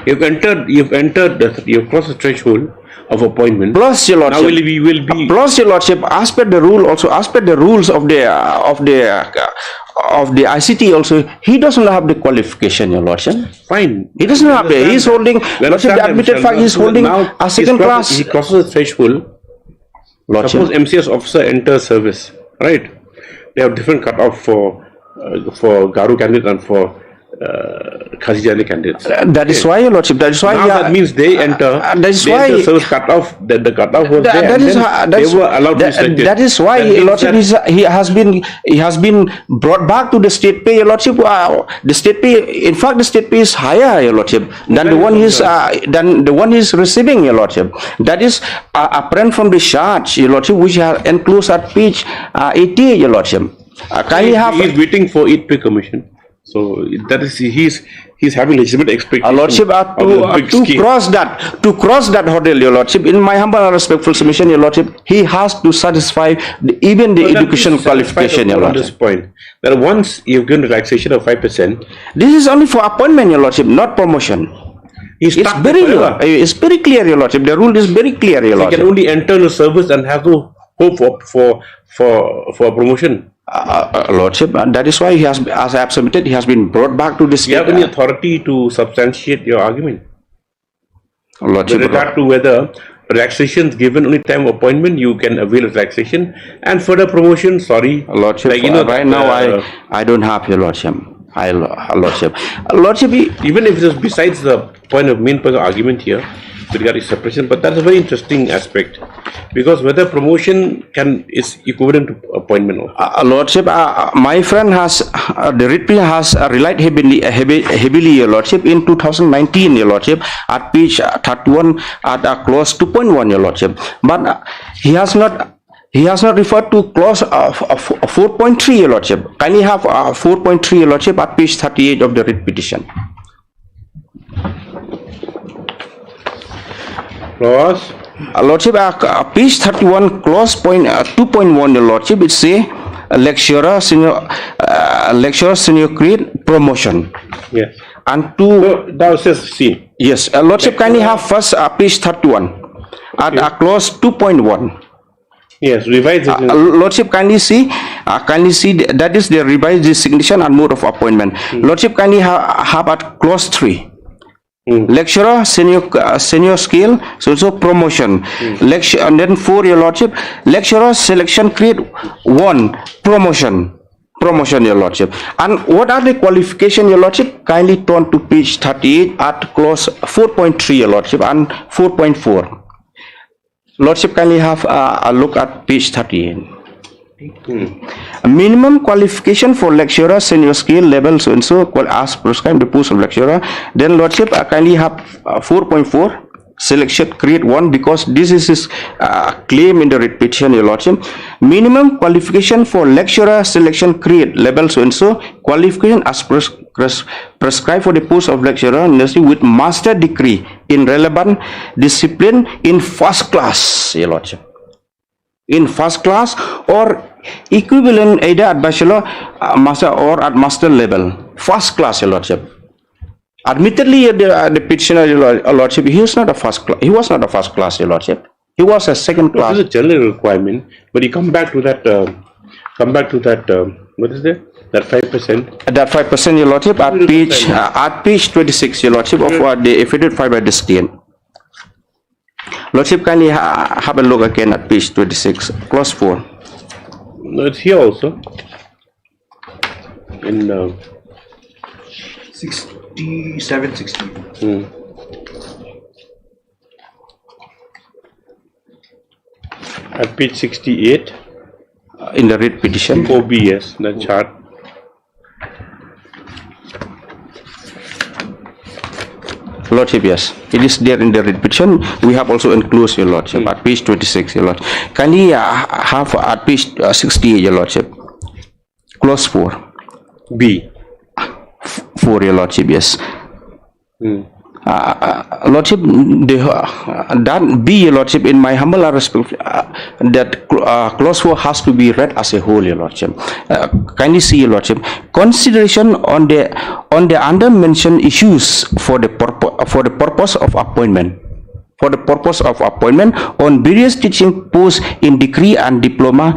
S2: You've crossed the threshold of appointment.
S19: Plus, your lordship.
S2: Now will be.
S19: Plus, your lordship, as per the rules of the ICT also, he doesn't have the qualification, your lordship.
S2: Fine.
S19: He doesn't have the. He's holding. Lordship, the admitted fact, he's holding a second class.
S2: He crosses the threshold.
S19: Lordship.
S2: Suppose MCS officer enters service, right? They have different cutoff for Garu candidate and for Khazijani candidates.
S19: That is why, your lordship. That is why.
S2: Now that means they enter.
S19: That is why
S2: service cutoff. The cutoff was there. They were allowed to be selected.
S19: That is why, your lordship, he has been brought back to the state pay, your lordship. The state pay. In fact, the state pay is higher, your lordship, than the one he's receiving, your lordship. That is apparent from the charge, your lordship, which are enclosed at page 80, your lordship.
S2: He's waiting for it pay commission. So that is he's having legitimate expectation.
S19: Lordship, to cross that hurdle, your lordship. In my humble and respectful submission, your lordship, he has to satisfy even the education qualification, your lordship.
S2: At this point, that once you've given relaxation of 5%,
S19: this is only for appointment, your lordship, not promotion. It's very clear, your lordship. The rule is very clear, your lordship.
S2: He can only enter the service and have no hope for promotion.
S19: Lordship, that is why he has, as I have submitted, he has been brought back to this.
S2: Do you have any authority to substantiate your argument?
S19: Lordship,
S2: with regard to whether relaxations given only time of appointment, you can avail relaxation, and further promotion, sorry.
S19: Lordship,
S2: like,
S19: right now I don't have, your lordship. Lordship,
S2: even if it is besides the main point of argument here with regard to suppression, but that's a very interesting aspect, because whether promotion is equivalent to appointment.
S19: Lordship, my friend has the writ has relied heavily, your lordship, in 2019, your lordship, at page 31 at clause 2.1, your lordship, but he has not referred to clause 4.3, your lordship. Kindly have 4.3, your lordship, at page 38 of the writ petition.
S2: Clause?
S19: Lordship, page 31, clause 2.1, your lordship, it say lecturer senior grade promotion.
S2: Yes.
S19: And
S2: that says C.
S19: Yes, lordship, kindly have first page 31 at clause 2.1.
S2: Yes, revised.
S19: Lordship, kindly see that is the revised designation and mode of appointment. Lordship, kindly have at clause 3. Lecturer senior skill, so promotion. Lecture, and then 4, your lordship, lecturer selection grade 1 promotion, your lordship. And what are the qualification, your lordship? Kindly turn to page 38 at clause 4.3, your lordship, and 4.4. Lordship, kindly have a look at page 38. minimum qualification for lecturer, senior skill level so and so, as prescribed the post of lecturer. Then Lordship kindly have 4.4 selection, create one, because this is his claim in the writ petition, your Lordship. Minimum qualification for lecturer selection, create level so and so, qualification as prescribed for the post of lecturer with master degree in relevant discipline in first class, your Lordship. In first class or equivalent either at bachelor, master or at master level. First class, your Lordship. Admittedly, the petitioner, your Lordship, he was not a first class. He was not a first class, your Lordship. He was a second class.
S2: This is a general requirement, but you come back to that. What is there? That 5%.
S19: That 5%, your Lordship, at page 26, your Lordship, of the affidavit filed by the client. Lordship, kindly have a look again at page 26, clause 4.
S2: No, it's here also. In
S21: 67, 60.
S2: At page 68.
S19: In the writ petition.
S2: OBS, the chart.
S19: Lordship, yes, it is there in the writ petition. We have also enclosed, your Lordship, at page 26, your Lordship. Kindly have at page 68, your Lordship, clause 4.
S2: B.
S19: 4, your Lordship, yes. Lordship, that B, your Lordship, in my humble respect, that clause 4 has to be read as a whole, your Lordship. Kindly see, your Lordship, consideration on the under mentioned issues for the purpose of appointment. For the purpose of appointment on various teaching posts in degree and diploma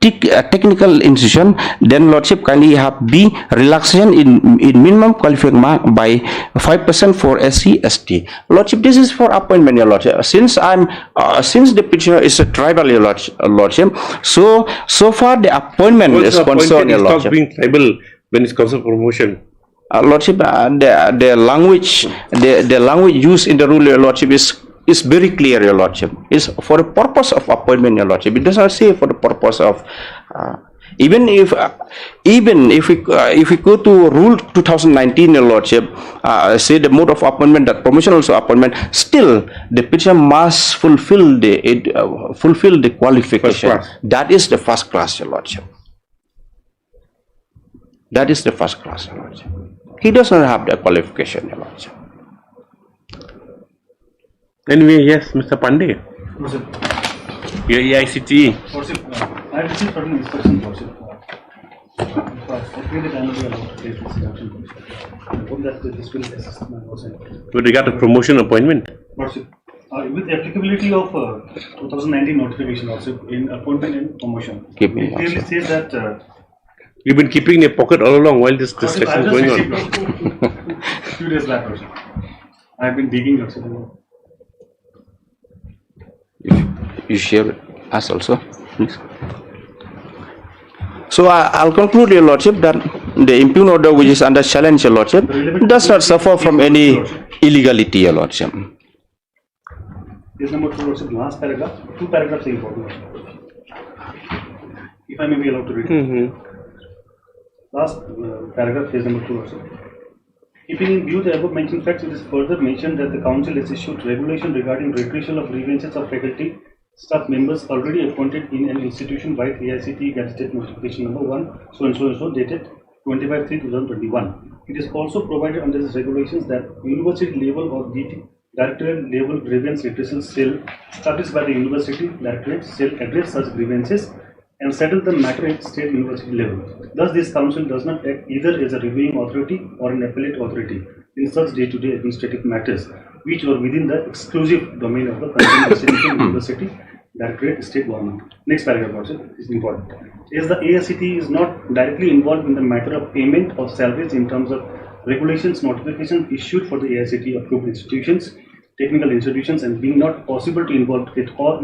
S19: technical institution. Then Lordship, kindly have B, relaxation in minimum qualifying mark by 5% for SC ST. Lordship, this is for appointment, your Lordship. Since the petitioner is a tribal, your Lordship, so far the appointment is concerned, your Lordship.
S2: Stop being tribal when it comes to promotion.
S19: Lordship, the language used in the rule, your Lordship, is very clear, your Lordship. Is for the purpose of appointment, your Lordship. It does not say for the purpose of even if we go to Rule 2019, your Lordship, say the mode of appointment, that promotion also appointment, still the petitioner must fulfill the qualification. That is the first class, your Lordship. That is the first class, your Lordship. He does not have the qualification, your Lordship.
S2: Anyway, yes, Mr. Pandey. Your EICT.
S20: I received certain instructions, Lordship. I feel that I am not allowed to take this instruction. I hope that this will assist my person.
S2: With regard to promotion appointment?
S20: Lordship, with applicability of 2019 notification, Lordship, in appointment and promotion, it clearly says that.
S2: You've been keeping in your pocket all along while this discussion is going on.
S20: A few days back, Lordship. I have been digging, Lordship.
S19: You share us also, please. So I'll conclude, your Lordship, that the impugned order which is under challenge, your Lordship, does not suffer from any illegality, your Lordship.
S20: Case number 2, Lordship, last paragraph, 2 paragraphs are important. If I may be allowed to read. Last paragraph, case number 2, Lordship. Keeping in view the above mentioned facts, it is further mentioned that the Council has issued regulation regarding redressal of grievances of faculty staff members already appointed in an institution by AICT Gazetted Notification number 1, so and so, dated 25/3/2021. It is also provided under these regulations that university level or directorate level grievance redressal cell established by the university directorate shall address such grievances and settle the matter at state university level. Thus, this council does not act either as a reviewing authority or an appellate authority in such day-to-day administrative matters, which are within the exclusive domain of the concerned institution, university, directorate, state government. Next paragraph also is important. As the AICT is not directly involved in the matter of payment of salaries in terms of regulations, notifications issued for the AICT approved institutions, technical institutions, and being not possible to involve at all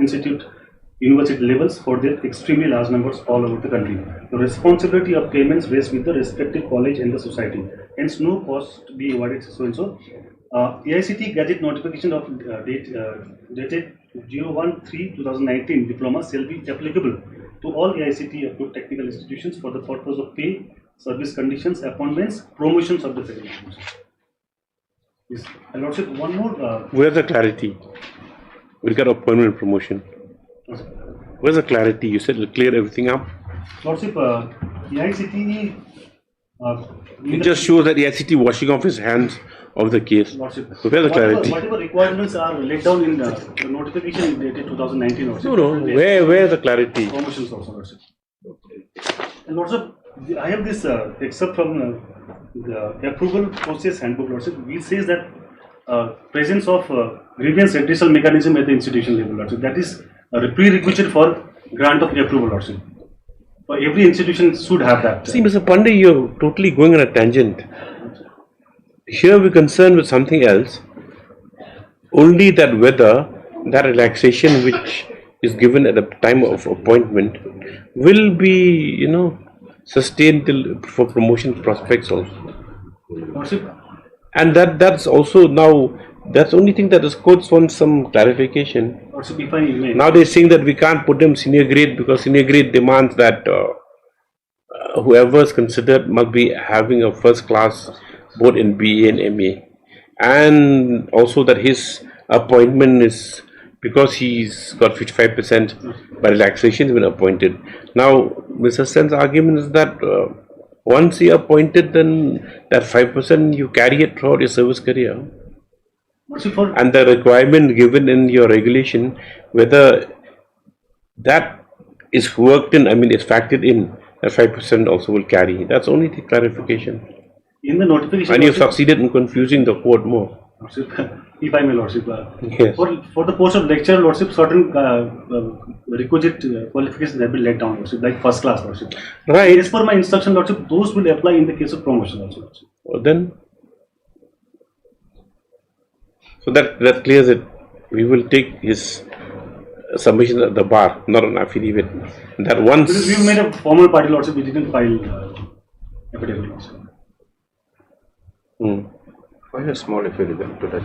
S20: university levels for their extremely large numbers all over the country. The responsibility of payments rests with the respective college and the society. Hence, no cost to be awarded so and so. AICT Gazette notification of dated 013/2019 diploma shall be applicable to all AICT approved technical institutions for the purpose of pay, service conditions, appointments, promotions of the second promotion. Yes, and Lordship, one more.
S2: Where's the clarity? We'll get appointment and promotion. Where's the clarity? You said it'll clear everything up.
S20: Lordship, AICT.
S2: It just shows that the AICT washing off his hands of the case.
S20: Lordship,
S2: So where's the clarity?
S20: whatever requirements are laid down in the notification dated 2019. Lordship.
S2: No. Where's the clarity?
S20: Promotions also, Lordship. And Lordship, I have this excerpt from the approval process handbook, Lordship, which says that presence of grievance redressal mechanism at the institution level, Lordship. That is a prerequisite for grant of approval, Lordship. So every institution should have that.
S2: See, Mr. Pandey, you're totally going on a tangent. Here we're concerned with something else. Only that whether that relaxation which is given at the time of appointment will be, sustained till for promotion prospects also.
S20: Lordship,
S2: And that's also now, that's the only thing that the courts want some clarification.
S20: Lordship, if I may.
S2: Now they're saying that we can't put them senior grade because senior grade demands that whoever is considered must be having a first class both in BA and MA. And also that his appointment is because he's got 55% by relaxation, he's been appointed. Now, Mr. Sen's argument is that once you're appointed, then that 5% you carry it throughout your service career. And the requirement given in your regulation, whether that is worked in, it's factored in, that 5% also will carry. That's only the clarification.
S20: In the notification.
S2: And you've succeeded in confusing the court more.
S20: Lordship, if I may, Lordship,
S2: Yes.
S20: for the post of lecture, Lordship, certain requisite qualifications have been laid down, Lordship, like first class, Lordship.
S2: Right.
S20: As per my instruction, Lordship, those will apply in the case of promotion also, Lordship.
S2: Well, then, so that clears it. We will take his submission at the bar, not an affidavit. That once.
S20: Because we made a formal party, Lordship, we didn't file affidavit, Lordship.
S19: Why a small affidavit to that?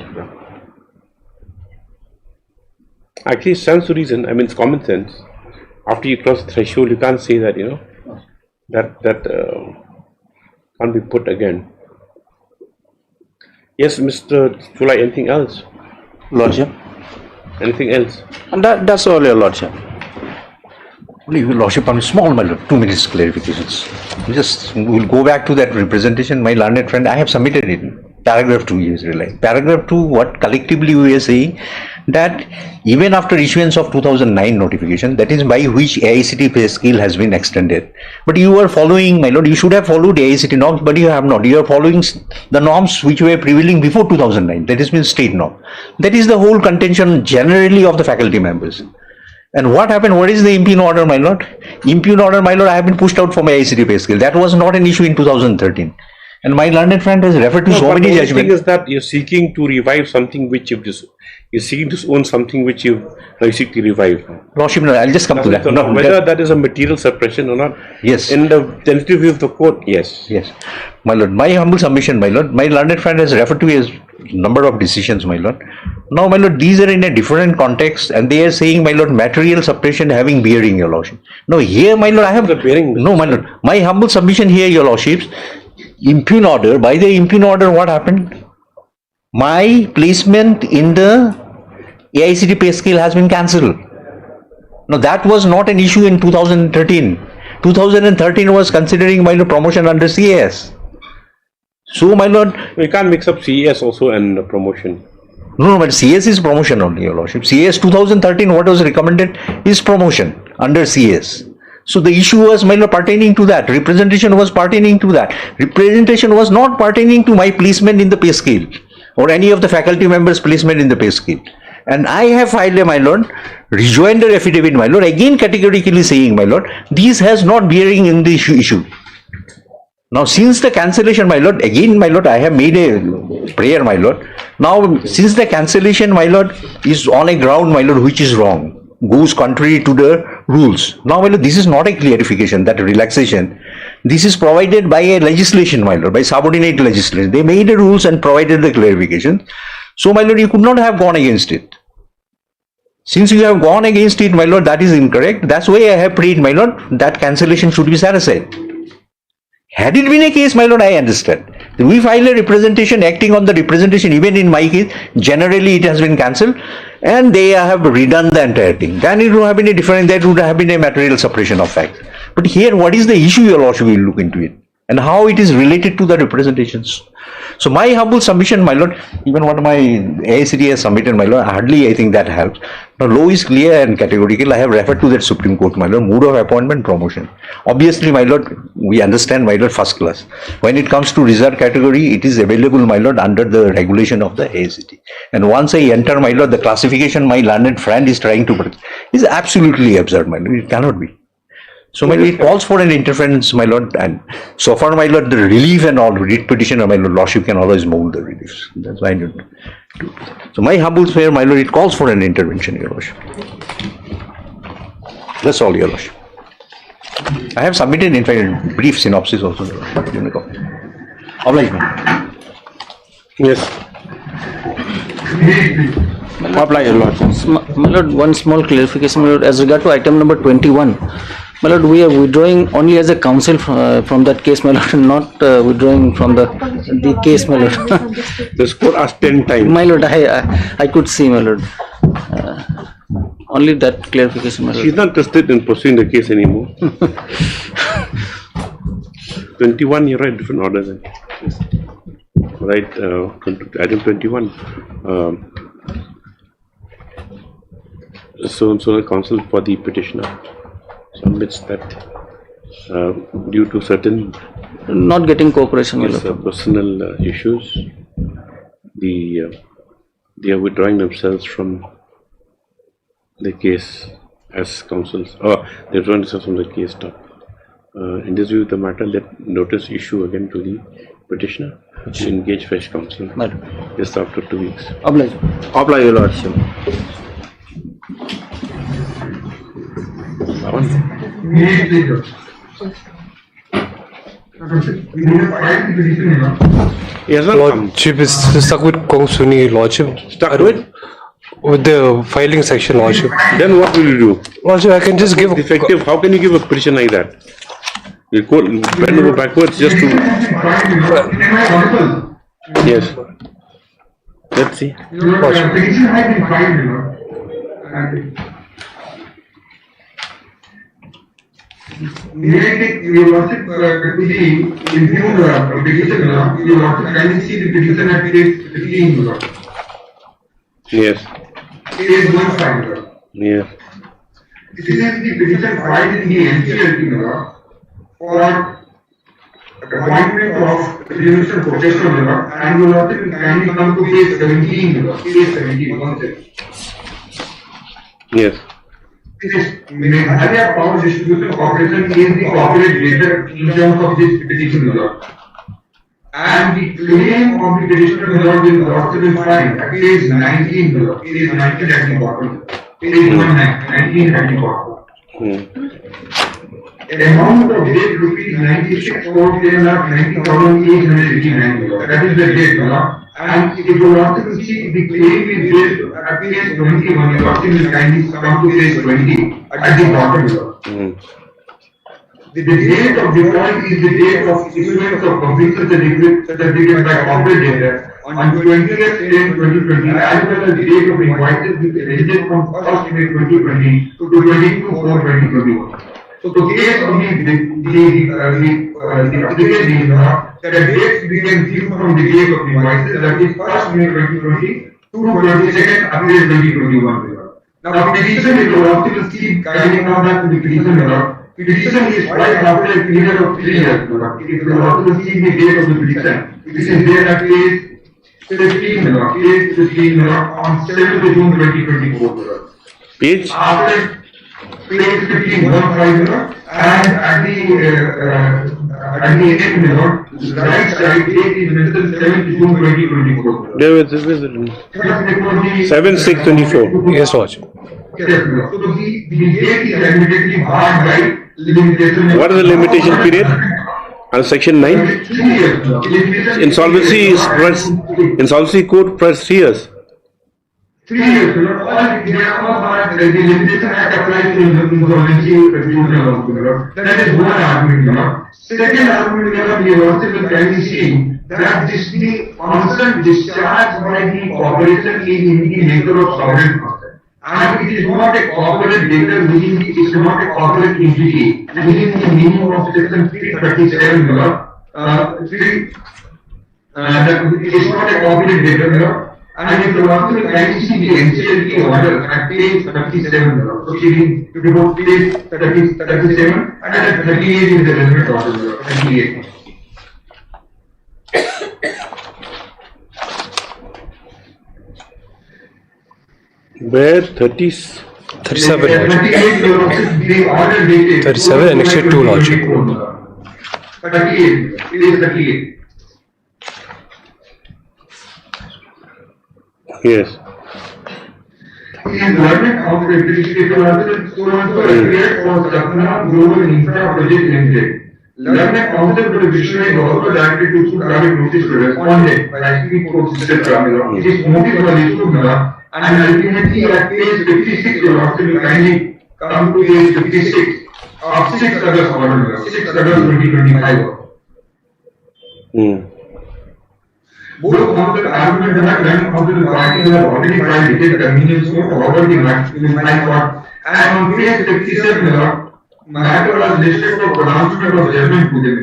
S2: Actually, it stands to reason. It's common sense. After you cross the threshold, you can't say that, that can't be put again. Yes, Mr. Chulai, anything else?
S21: Lordship.
S2: Anything else?
S21: And that's all, Your Lordship. Only, Your Lordship, on small, my lord, 2 minutes clarifications. We'll go back to that representation. My learned friend, I have submitted it. Paragraph 2 is relied. Paragraph 2, what collectively we are saying, that even after issuance of 2009 notification, that is by which AICT pay scale has been extended. But you are following, my lord, you should have followed AICT norms, but you have not. You are following the norms which were prevailing before 2009. That has been state norm. That is the whole contention generally of the faculty members. And what happened? What is the impugn order, my lord? Impugn order, my lord, I have been pushed out from AICT pay scale. That was not an issue in 2013. And my learned friend has referred to so many judgments.
S2: The thing is that you're seeking to revive something which you're seeking to own something which you seek to revive.
S21: Lordship, no, I'll just come to that.
S2: No, whether that is a material suppression or not.
S21: Yes.
S2: In the tentative view of the court, yes.
S21: Yes. My lord, my humble submission, my lord, my learned friend has referred to his number of decisions, my lord. Now, my lord, these are in a different context and they are saying, my lord, material suppression having bearing, your lordship. No, here, my lord, I have the bearing. No, my lord, my humble submission here, your lordships, impugn order, by the impugn order, what happened? My placement in the AICT pay scale has been cancelled. Now, that was not an issue in 2013. 2013 was considering, my lord, promotion under CAS. So, my lord,
S2: we can't mix up CAS also and promotion.
S21: No, but CAS is promotion only, your lordship. CAS 2013, what was recommended is promotion under CAS. So the issue was, my lord, pertaining to that. Representation was pertaining to that. Representation was not pertaining to my placement in the pay scale or any of the faculty members' placement in the pay scale. And I have filed a, my lord, rejoinder affidavit, my lord, again categorically saying, my lord, this has not bearing in the issue. Now, since the cancellation, my lord, again, my lord, I have made a prayer, my lord. Now, since the cancellation, my lord, is on a ground, my lord, which is wrong, goes contrary to the rules. Now, my lord, this is not a clarification, that relaxation. This is provided by a legislation, my lord, by subordinate legislation. They made the rules and provided the clarification. So, my lord, you could not have gone against it. Since you have gone against it, my lord, that is incorrect. That's why I have prayed, my lord, that cancellation should be set aside. Had it been a case, my lord, I understand. We file a representation acting on the representation, even in my case, generally it has been cancelled and they have redone the entire thing. Then it would have been a different, that would have been a material suppression of fact. But here, what is the issue, your lordship will look into it and how it is related to the representations. So my humble submission, my lord, even what my AICD has submitted, my lord, hardly I think that helps. Now, law is clear and categorical. I have referred to that Supreme Court, my lord, mode of appointment, promotion. Obviously, my lord, we understand, my lord, first class. When it comes to reserved category, it is available, my lord, under the regulation of the AICD. And once I enter, my lord, the classification my learned friend is trying to put is absolutely absurd, my lord. It cannot be. So, my lord, it calls for an interference, my lord, and so far, my lord, the relief and all, writ petitioner, my lord, lordship can always mold the reliefs. That's why I need to do. So, my humble prayer, my lord, it calls for an intervention, your lordship. That's all, your lordship. I have submitted, in fact, a brief synopsis also, your lordship. You may copy. Obliged.
S2: Yes.
S8: Apply, your lordship. My lord, one small clarification, my lord, as regard to item number 21. My lord, we are withdrawing only as a counsel from that case, my lord, not withdrawing from the case, my lord.
S2: The court asked 10 times.
S8: My lord, I could see, my lord. Only that clarification, my lord.
S2: She's not interested in pursuing the case anymore. 21, you write different order then. Right, item 21. So the counsel for the petitioner submits that due to certain
S8: not getting cooperation,
S2: personal issues, they are withdrawing themselves from the case as counsels. They're withdrawing themselves from the case top. In this view, the matter, let notice issue again to the petitioner to engage fresh counsel just after 2 weeks.
S8: Oblige.
S2: Oblige, your lordship.
S6: Yes, lordship is stuck with Kong Suni, lordship.
S2: Stuck with?
S6: With the filing section, lordship.
S2: Then what will you do?
S6: Lordship, I can just give
S2: effective. How can you give a petition like that? You could bend over backwards just to. Yes. Let's see.
S7: May I take your lordship to the review petition, your lordship, can you see the petition at page 15, Lord?
S2: Yes.
S7: Page 15,
S2: Yes.
S7: This is the petition filed in the NCLT, Lord, for appointment of judicial professional, Lord, and your lordship can you come to page 17, Lord, page 17, one second.
S2: Yes.
S7: This Meghalaya Power Distribution Corporation is the corporate debtor in terms of this petition, Lord. And the claim of the petitioner, Lord, will also be filed at page 19, Lord. Page 19 at the bottom. Page 19 at the bottom. Amount of debt rupees 96,90,889, Lord. That is the debt, Lord. And if you want to see the claim is there at page 21, you want to kindly come to page 20 at the bottom, Lord. The date of default is the date of issuance of completion certificate by corporate debtor on 20th May 2020, as well as the date of invoices which ended from 1st May 2020 to 22/4/2021. So the case of the applicant is not that the dates began due from the date of invoices, that is 1st May 2020 to 22nd April 2021. Now petition is also to see kindly come back to the petition. Petition is filed after a period of 3 years. If you want to see the date of the petition, it is there at page 15, page 15 on 7th June 2024.
S2: Page?
S7: After page 15, 150, and at the end, right side date is mentioned 7th June 2024.
S2: There is 7/6/24.
S6: Yes, Lord.
S7: So the date is admittedly barred by limitation.
S2: What is the limitation period? On section 9? Insolvency is insolvency code plus 3 years.
S7: 3 years, you know, all they are all part, the Limitation Act applies to insolvency procedural also, you know. That is one argument, you know. Second argument, you know, we also will kindly see that this the consent discharged by the corporation is in the nature of sovereign consent. And it is not a corporate data within the, it is not a corporate entity within the meaning of section 337, you know. It is not a corporate data, you know. And if you want to kindly see the NCLT order at page 37, you know, proceeding report page 37 and at 38 is the relevant order, you know, 38.
S2: Where 37?
S6: 37 annexed 2 Lordship.
S7: 38, it is 38.
S2: Yes.
S7: In Government of the Global Infra Project Limited. Learning Council for the Vision is also directed to private notice to respondent by Supreme Court Sister Kamila. It is notice was issued and ultimately at page 56 you have to kindly come to page 56 of 6 August order, 6 August 2025. Both counsel argument that learning council parties have already filed detailed convenience note over the High Court and on page 57 matter was listed for pronouncement of judgment to them.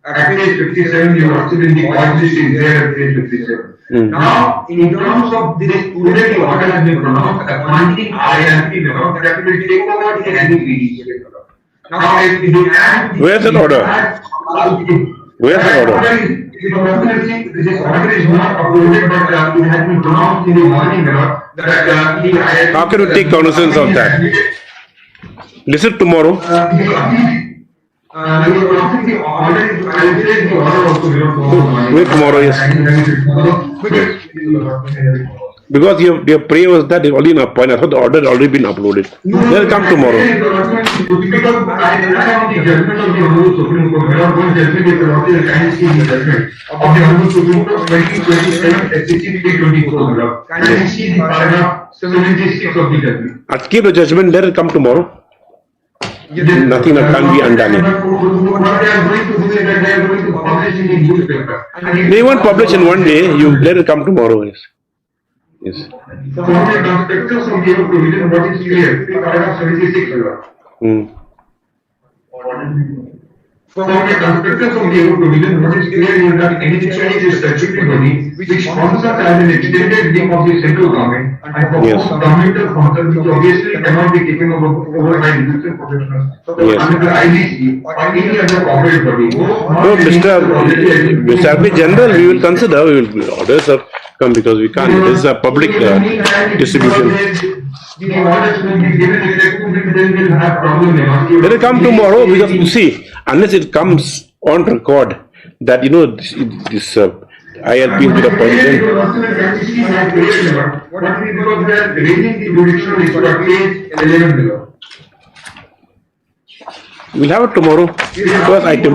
S7: At page 57 you have to in the court list is there at page 57. Now in terms of this today the order has been pronounced appointing IRP that will take over the NDPD. Now if the
S2: where's that order? Where's the order?
S7: This order is not uploaded, but it has been pronounced in the morning that
S2: how can we take cognizance of that? Listen tomorrow. Wait tomorrow, yes. Because your prayer was that already in a point. I thought the order had already been uploaded. They'll come tomorrow.
S7: Because I have the judgment of the Honorable Supreme Court. We are going to judgment if the order can see the judgment of the Honorable Supreme Court 2027 SCC 324. Can you see the paragraph 76 of the judgment?
S2: I'll keep the judgment. Let it come tomorrow. Nothing that can be undone.
S7: What they are going to do is that they are going to publish in the newspaper.
S2: They won't publish in one day. You let it come tomorrow. Yes. Yes.
S7: So, from the perspective of the provision, what is clear? Paragraph 76. From the perspective of the provision, what is clear is that any change is statutory body which sponsors as an extended wing of the central government and performs governmental functions which obviously cannot be taken over by individual professionals. Under the IBC or any other corporate body.
S2: No, Mr. Attorney General, we will consider. We will orders have come because we can't. This is a public distribution. Let it come tomorrow because you see, unless it comes on record that this ILP is with a point. We'll have it tomorrow. First item.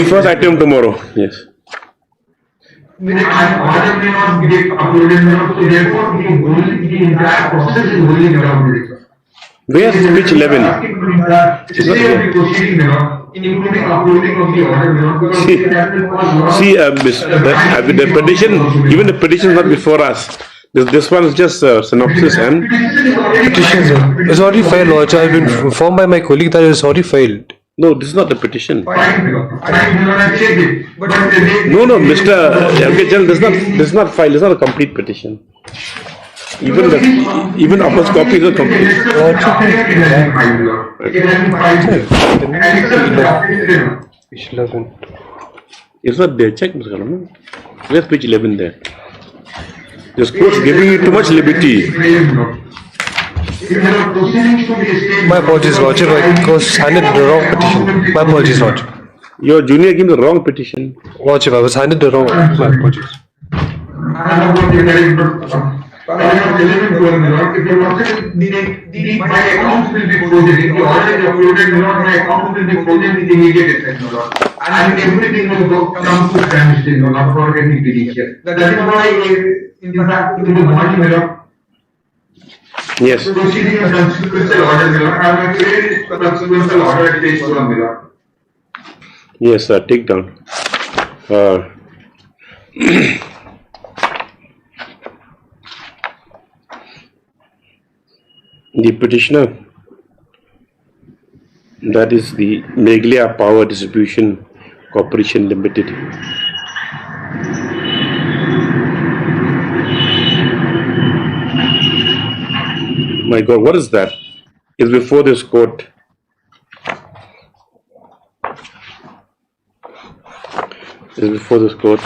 S2: First item tomorrow. Yes.
S7: Order may not get uploaded, so therefore the entire process is holding around.
S2: Where is speech 11?
S7: Including uploading of the order.
S2: See, the petition, even the petition is not before us. This one is just synopsis and
S6: petition, sir. It's already filed, Lord. I've been informed by my colleague that it's already filed.
S2: No, this is not the petition.
S7: No,
S2: Mr. General, this is not filed. This is not a complete petition. Even upper copy is a complete.
S6: Page 11.
S2: It's not there. Check, Mr. Kalaman. Where's page 11 there? This court's giving you too much liberty.
S6: My apologies, Lordship. I was handed the wrong petition. My apologies, Lordship.
S2: Your junior gave the wrong petition.
S6: Lordship, I was handed the wrong. My apologies.
S7: relevant to my lord, if the lordship, my accounts will be frozen. If the order is uploaded, my lord, my accounts will be frozen with immediate effect, my lord. And everything will come to standstill, my lord, for any petition. That is why, in fact, in the morning, my lord,
S2: Yes.
S7: proceeding a consequential order, my lord, I have created a consequential order at stage 1, my lord.
S2: Yes, take down. The petitioner, that is the Meghalaya Power Distribution Corporation Limited. My God, what is that? It's before this court. It's before this court.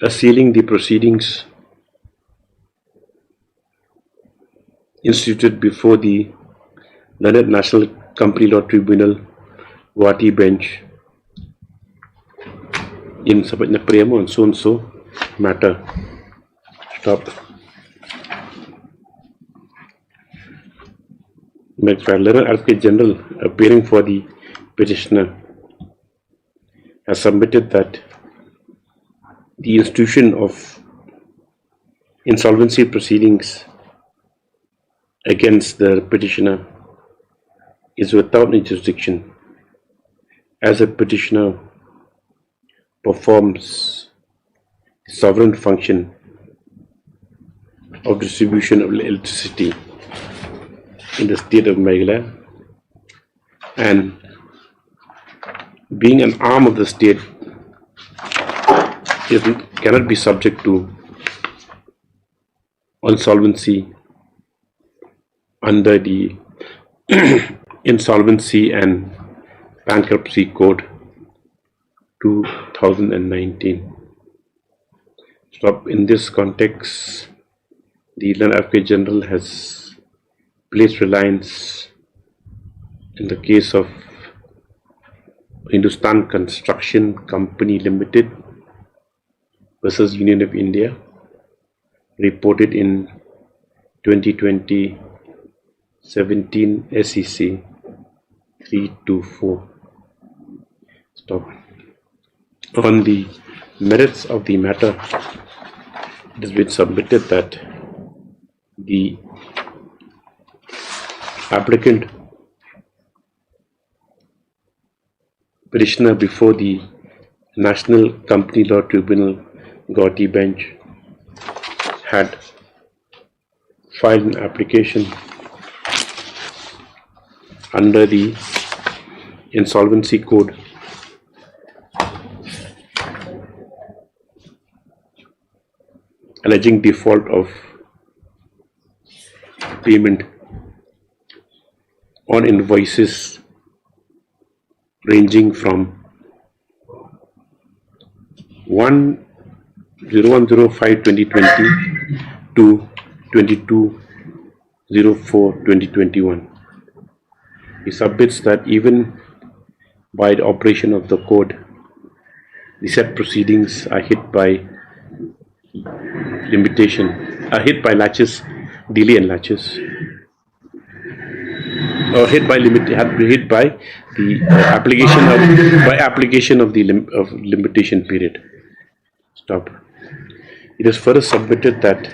S2: Sealing the proceedings instituted before the London National Company Law Tribunal, Guwahati bench in Premo and so and so matter. Stop. London Advocate General, appearing for the petitioner, has submitted that the institution of insolvency proceedings against the petitioner is without any jurisdiction, as a petitioner performs the sovereign function of distribution of electricity in the state of Meghalaya, and being an arm of the state cannot be subject to insolvency under the Insolvency and Bankruptcy Code 2019. So in this context, the London Advocate General has placed reliance in the case of Hindustan Construction Company Limited versus Union of India, reported in 2020 17 SEC 324. Stop. On the merits of the matter, it has been submitted that the applicant petitioner before the National Company Law Tribunal Guwahati bench had filed an application under the Insolvency Code alleging default of payment on invoices ranging from 01/05/2020 to 22/04/2021. He submits that even by the operation of the code, the said proceedings are hit by latches, delay and latches, or hit by the application of the limitation period. Stop. It is further submitted that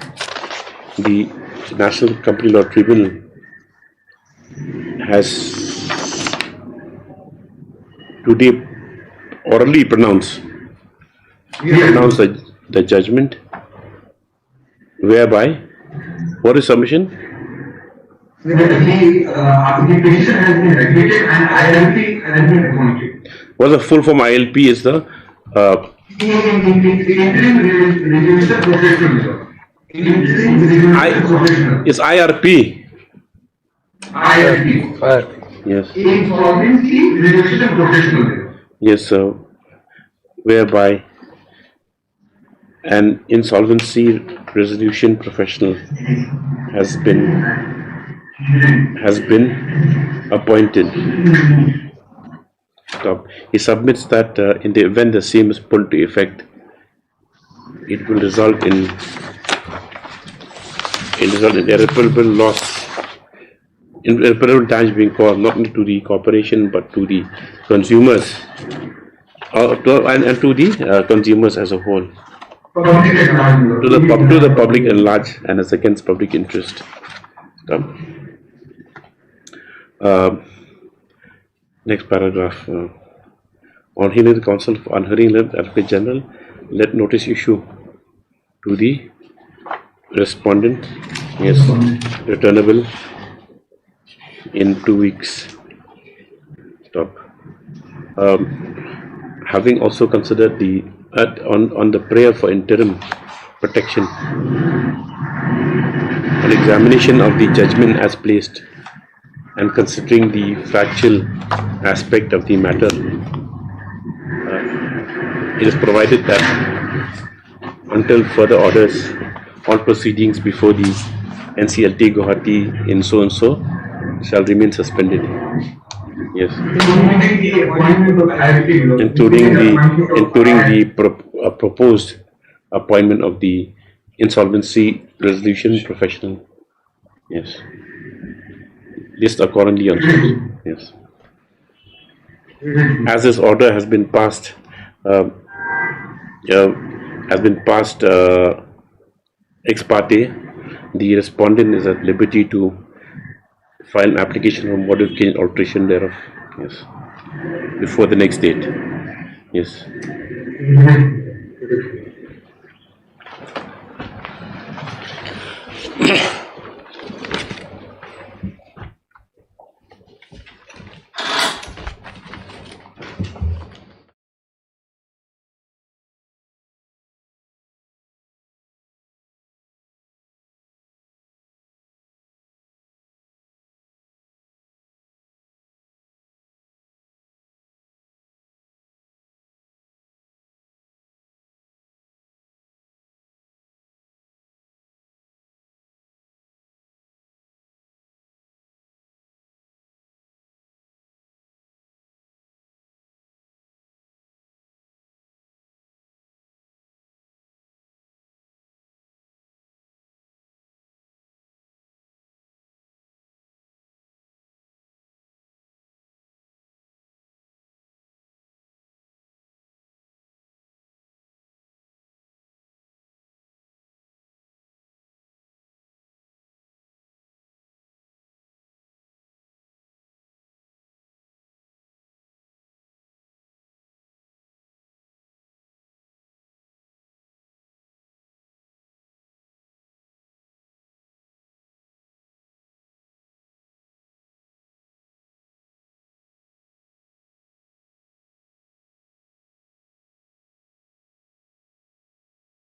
S2: the National Company Law Tribunal has today orally pronounced the judgment, whereby, what is submission?
S7: The petition has been admitted and ILP has been appointed.
S2: What the full form ILP is the It's IRP.
S7: IRP.
S2: Yes.
S7: Insolvency Resolution Professional.
S2: Yes, sir. Whereby an insolvency resolution professional has been appointed. Stop. He submits that in the event the same is put to effect, it will result in irreparable loss, irreparable damage being caused not only to the corporation but to the consumers, and to the consumers as a whole, to the public at large, and as against public interest. Next paragraph. On hearing the counsel on hearing the Advocate General, let notice issue to the respondent, yes, returnable in 2 weeks. Stop. Having also considered the on the prayer for interim protection, an examination of the judgment as placed, and considering the factual aspect of the matter, it is provided that until further orders, all proceedings before the NCLT Guwahati in so and so shall remain suspended. Yes. Including the proposed appointment of the insolvency resolution professional. Yes. List accordingly on. Yes. As this order has been passed, ex parte, the respondent is at liberty to file an application for modification or alteration thereof. Yes. Before the next date. Yes.